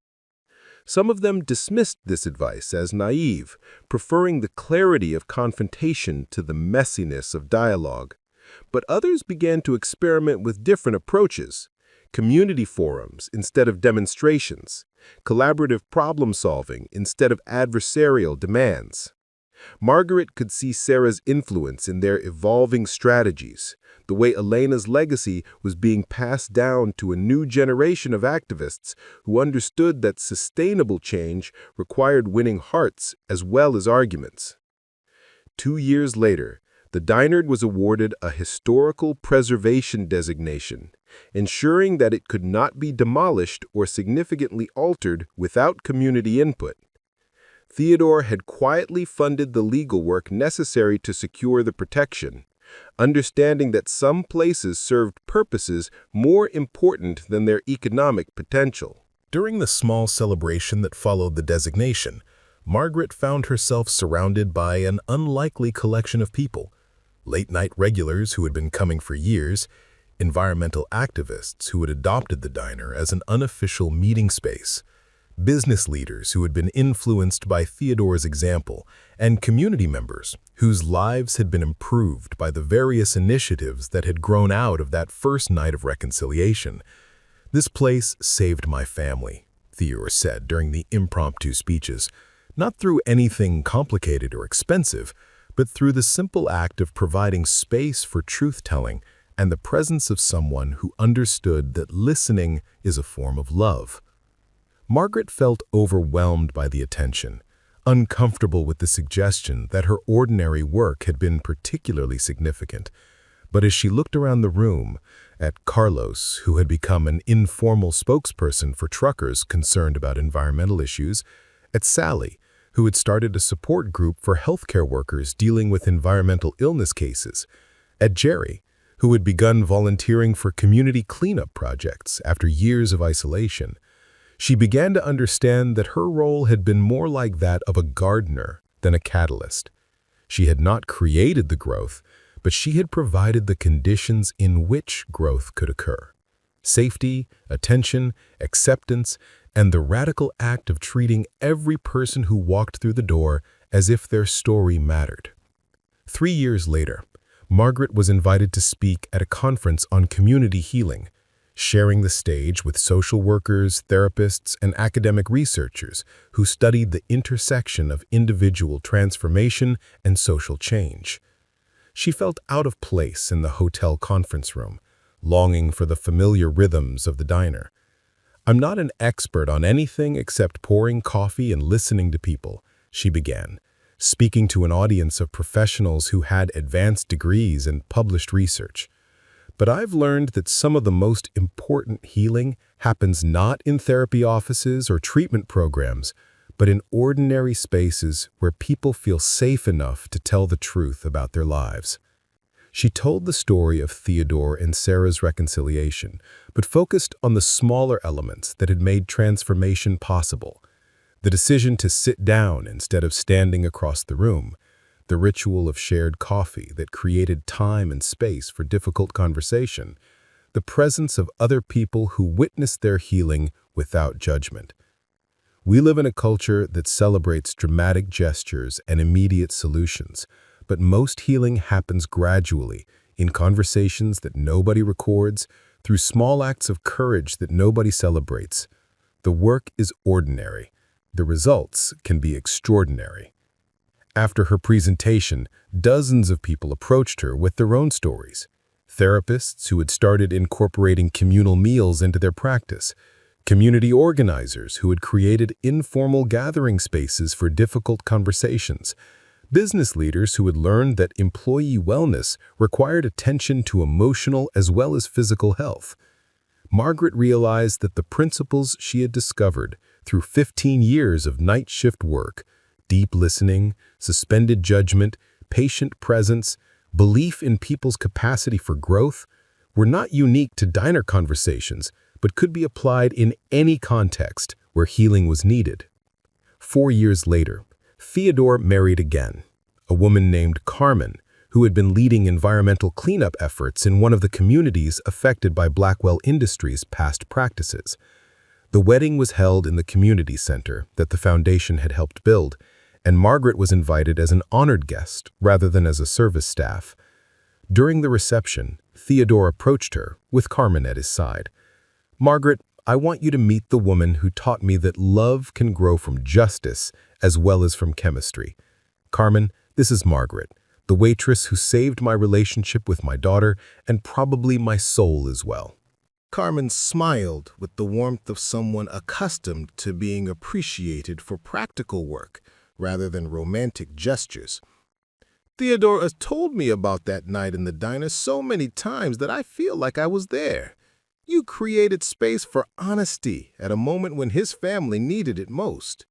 [SPEAKER 2] Some of them dismissed this advice as naive, preferring the clarity of confrontation to the messiness of dialogue. But others began to experiment with different approaches: community forums instead of demonstrations, collaborative problem-solving instead of adversarial demands. Margaret could see Sarah's influence in their evolving strategies, the way Elena's legacy was being passed down to a new generation of activists who understood that sustainable change required winning hearts as well as arguments. 2 years later, the diner was awarded a historical preservation designation, ensuring that it could not be demolished or significantly altered without community input. Theodore had quietly funded the legal work necessary to secure the protection, understanding that some places served purposes more important than their economic potential.
[SPEAKER 3] During the small celebration that followed the designation, Margaret found herself surrounded by an unlikely collection of people: late-night regulars who had been coming for years, environmental activists who had adopted the diner as an unofficial meeting space, business leaders who had been influenced by Theodore's example, and community members whose lives had been improved by the various initiatives that had grown out of that first night of reconciliation. "This place saved my family," Theodore said during the impromptu speeches, not through anything complicated or expensive, but through the simple act of providing space for truth-telling and the presence of someone who understood that listening is a form of love. Margaret felt overwhelmed by the attention, uncomfortable with the suggestion that her ordinary work had been particularly significant. But as she looked around the room, at Carlos, who had become an informal spokesperson for truckers concerned about environmental issues, at Sally, who had started a support group for healthcare workers dealing with environmental illness cases, at Jerry, who had begun volunteering for community cleanup projects after years of isolation, she began to understand that her role had been more like that of a gardener than a catalyst. She had not created the growth, but she had provided the conditions in which growth could occur: safety, attention, acceptance, and the radical act of treating every person who walked through the door as if their story mattered. 3 years later, Margaret was invited to speak at a conference on community healing, sharing the stage with social workers, therapists, and academic researchers who studied the intersection of individual transformation and social change. She felt out of place in the hotel conference room, longing for the familiar rhythms of the diner. "I'm not an expert on anything except pouring coffee and listening to people," she began, speaking to an audience of professionals who had advanced degrees and published research.
[SPEAKER 2] But I've learned that some of the most important healing happens not in therapy offices or treatment programs, but in ordinary spaces where people feel safe enough to tell the truth about their lives. She told the story of Theodore and Sarah's reconciliation, but focused on the smaller elements that had made transformation possible. The decision to sit down instead of standing across the room, the ritual of shared coffee that created time and space for difficult conversation, the presence of other people who witnessed their healing without judgment. We live in a culture that celebrates dramatic gestures and immediate solutions, but most healing happens gradually, in conversations that nobody records, through small acts of courage that nobody celebrates. The work is ordinary. The results can be extraordinary. After her presentation, dozens of people approached her with their own stories. Therapists who had started incorporating communal meals into their practice, community organizers who had created informal gathering spaces for difficult conversations, business leaders who had learned that employee wellness required attention to emotional as well as physical health. Margaret realized that the principles she had discovered through 15 years of night shift work, deep listening, suspended judgment, patient presence, belief in people's capacity for growth, were not unique to diner conversations, but could be applied in any context where healing was needed. 4 years later, Theodore married again, a woman named Carmen, who had been leading environmental cleanup efforts in one of the communities affected by Blackwell Industries' past practices. The wedding was held in the community center that the foundation had helped build, and Margaret was invited as an honored guest rather than as a service staff. During the reception, Theodore approached her, with Carmen at his side. "Margaret, I want you to meet the woman who taught me that love can grow from justice as well as from chemistry. Carmen, this is Margaret, the waitress who saved my relationship with my daughter and probably my soul as well."
[SPEAKER 1] Carmen smiled with the warmth of someone accustomed to being appreciated for practical work rather than romantic gestures. "Theodore has told me about that night in the diner so many times that I feel like I was there. You created space for honesty at a moment when his family needed it most."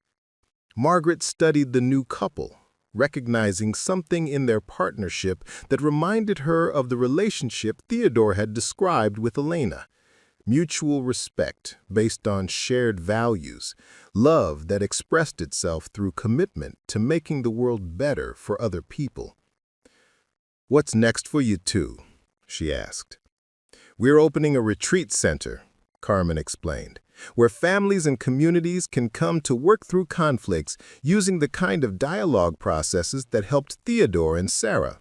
[SPEAKER 1] Margaret studied the new couple, recognizing something in their partnership that reminded her of the relationship Theodore had described with Elena. Mutual respect based on shared values, love that expressed itself through commitment to making the world better for other people. "What's next for you two?" she asked. "We're opening a retreat center," Carmen explained, "where families and communities can come to work through conflicts using the kind of dialogue processes that helped Theodore and Sarah.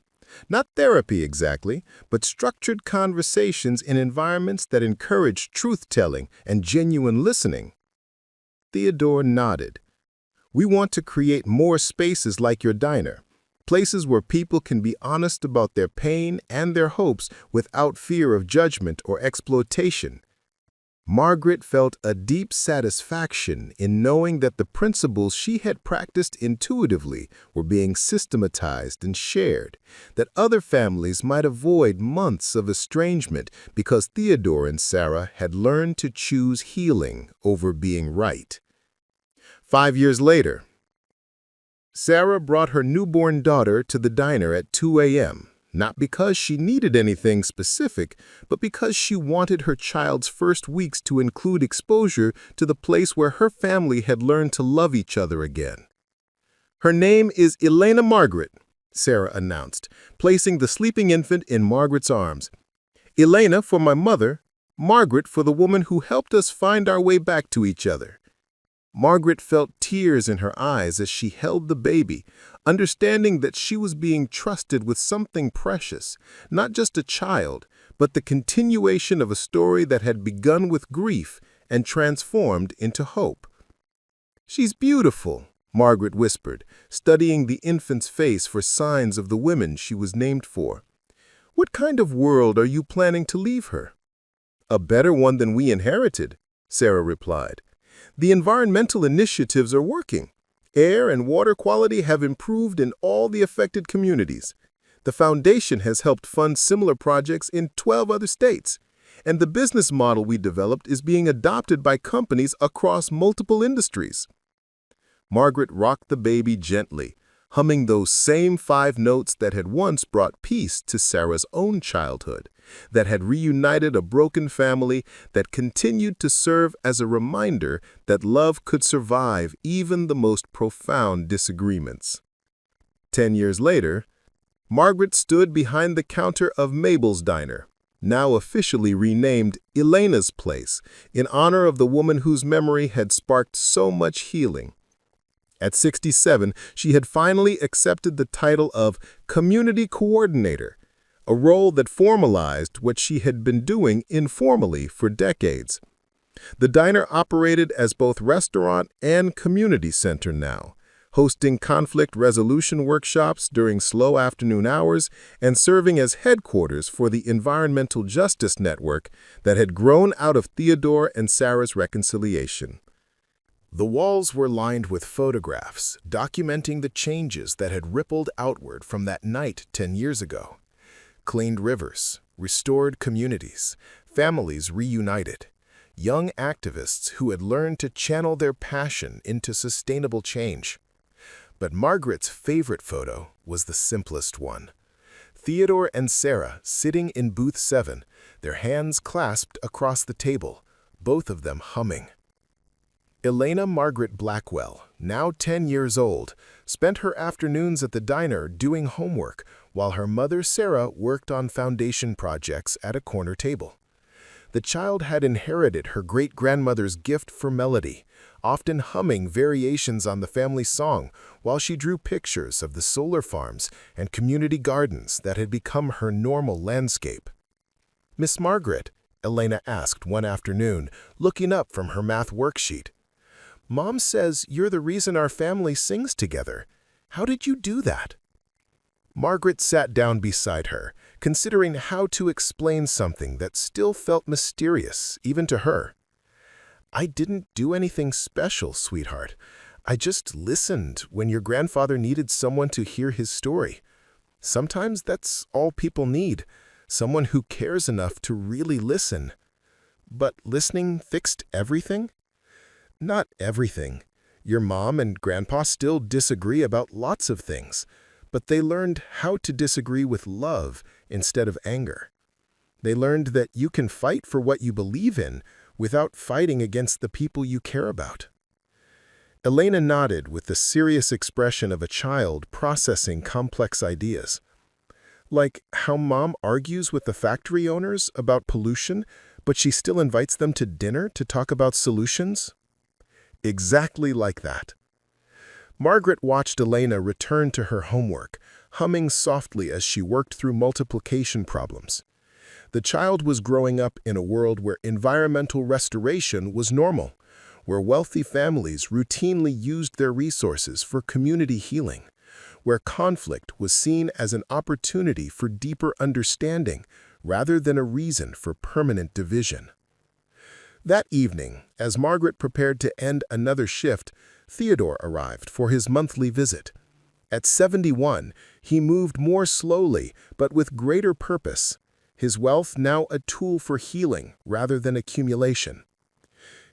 [SPEAKER 1] Not therapy exactly, but structured conversations in environments that encourage truth-telling and genuine listening." Theodore nodded. "We want to create more spaces like your diner, places where people can be honest about their pain and their hopes without fear of judgment or exploitation." Margaret felt a deep satisfaction in knowing that the principles she had practiced intuitively were being systematized and shared, that other families might avoid months of estrangement because Theodore and Sarah had learned to choose healing over being right. 5 years later, Sarah brought her newborn daughter to the diner at 2 a.m., not because she needed anything specific, but because she wanted her child's first weeks to include exposure to the place where her family had learned to love each other again. "Her name is Elena Margaret," Sarah announced, placing the sleeping infant in Margaret's arms. "Elena for my mother, Margaret for the woman who helped us find our way back to each other." Margaret felt tears in her eyes as she held the baby, understanding that she was being trusted with something precious, not just a child, but the continuation of a story that had begun with grief and transformed into hope. "She's beautiful," Margaret whispered, studying the infant's face for signs of the women she was named for. "What kind of world are you planning to leave her?" "A better one than we inherited," Sarah replied. "The environmental initiatives are working. Air and water quality have improved in all the affected communities.
[SPEAKER 3] The foundation has helped fund similar projects in 12 other states, and the business model we developed is being adopted by companies across multiple industries. Margaret rocked the baby gently, humming those same 5 notes that had once brought peace to Sarah's own childhood, that had reunited a broken family, that continued to serve as a reminder that love could survive even the most profound disagreements. 10 years later, Margaret stood behind the counter of Mabel's Diner, now officially renamed Elena's Place, in honor of the woman whose memory had sparked so much healing. At 67, she had finally accepted the title of Community Coordinator, a role that formalized what she had been doing informally for decades. The diner operated as both restaurant and community center now, hosting conflict resolution workshops during slow afternoon hours and serving as headquarters for the environmental justice network that had grown out of Theodore and Sarah's reconciliation. The walls were lined with photographs documenting the changes that had rippled outward from that night 10 years ago. Cleaned rivers, restored communities, families reunited, young activists who had learned to channel their passion into sustainable change. But Margaret's favorite photo was the simplest one. Theodore and Sarah sitting in booth 7, their hands clasped across the table, both of them humming. Elena Margaret Blackwell, now 10 years old, spent her afternoons at the diner doing homework while her mother Sarah worked on foundation projects at a corner table. The child had inherited her great-grandmother's gift for melody, often humming variations on the family song while she drew pictures of the solar farms and community gardens that had become her normal landscape. "Miss Margaret," Elena asked one afternoon, looking up from her math worksheet, "Mom says you're the reason our family sings together. How did you do that?" Margaret sat down beside her, considering how to explain something that still felt mysterious, even to her. "I didn't do anything special, sweetheart. I just listened when your grandfather needed someone to hear his story. Sometimes that's all people need, someone who cares enough to really listen." "But listening fixed everything?" "Not everything. Your mom and grandpa still disagree about lots of things, but they learned how to disagree with love instead of anger. They learned that you can fight for what you believe in without fighting against the people you care about." Elena nodded with the serious expression of a child processing complex ideas. "Like how Mom argues with the factory owners about pollution, but she still invites them to dinner to talk about solutions?" "Exactly like that." Margaret watched Elena return to her homework, humming softly as she worked through multiplication problems. The child was growing up in a world where environmental restoration was normal, where wealthy families routinely used their resources for community healing, where conflict was seen as an opportunity for deeper understanding rather than a reason for permanent division. That evening, as Margaret prepared to end another shift, Theodore arrived for his monthly visit. At 71, he moved more slowly but with greater purpose, his wealth now a tool for healing rather than accumulation.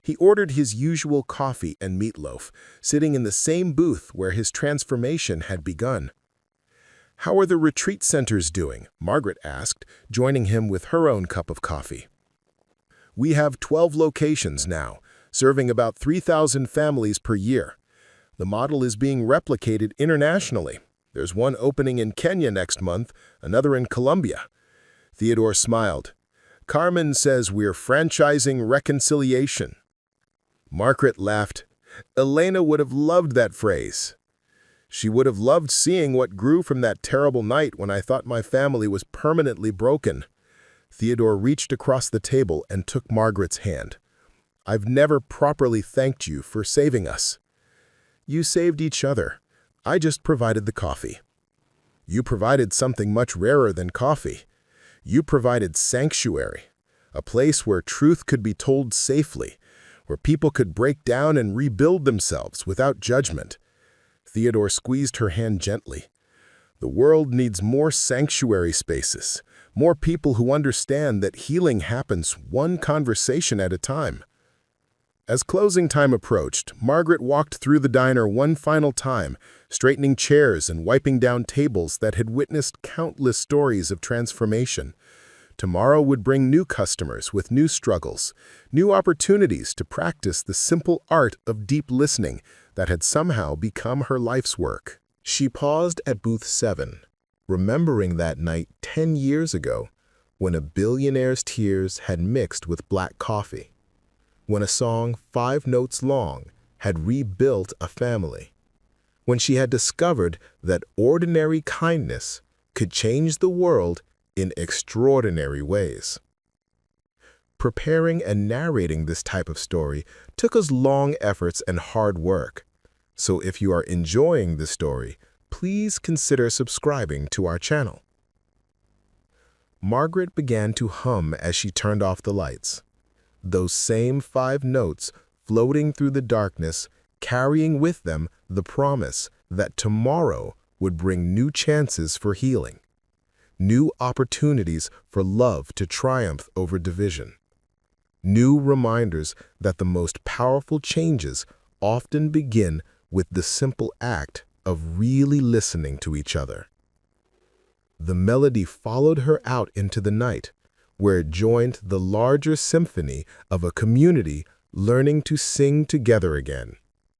[SPEAKER 3] He ordered his usual coffee and meatloaf, sitting in the same booth where his transformation had begun. "How are the retreat centers doing?" Margaret asked, joining him with her own cup of coffee. "We have 12 locations now, serving about 3,000 families per year. The model is being replicated internationally. There's one opening in Kenya next month, another in Colombia." Theodore smiled. "Carmen says we're franchising reconciliation." Margaret laughed. Elena would have loved that phrase. "She would have loved seeing what grew from that terrible night when I thought my family was permanently broken." Theodore reached across the table and took Margaret's hand. "I've never properly thanked you for saving us." "You saved each other. I just provided the coffee." "You provided something much rarer than coffee. You provided sanctuary, a place where truth could be told safely, where people could break down and rebuild themselves without judgment." Theodore squeezed her hand gently.
[SPEAKER 2] The world needs more sanctuary spaces, more people who understand that healing happens one conversation at a time. As closing time approached, Margaret walked through the diner one final time, straightening chairs and wiping down tables that had witnessed countless stories of transformation. Tomorrow would bring new customers with new struggles, new opportunities to practice the simple art of deep listening that had somehow become her life's work.
[SPEAKER 3] She paused at booth 7, remembering that night 10 years ago when a billionaire's tears had mixed with black coffee, when a song 5 notes long had rebuilt a family, when she had discovered that ordinary kindness could change the world in extraordinary ways. Preparing and narrating this type of story took us long efforts and hard work. So if you are enjoying this story, please consider subscribing to our channel. Margaret began to hum as she turned off the lights. Those same 5 notes floating through the darkness, carrying with them the promise that tomorrow would bring new chances for healing, new opportunities for love to triumph over division, new reminders that the most powerful changes often begin with the simple act of really listening to each other. The melody followed her out into the night, where it joined the larger symphony of a community learning to sing together again.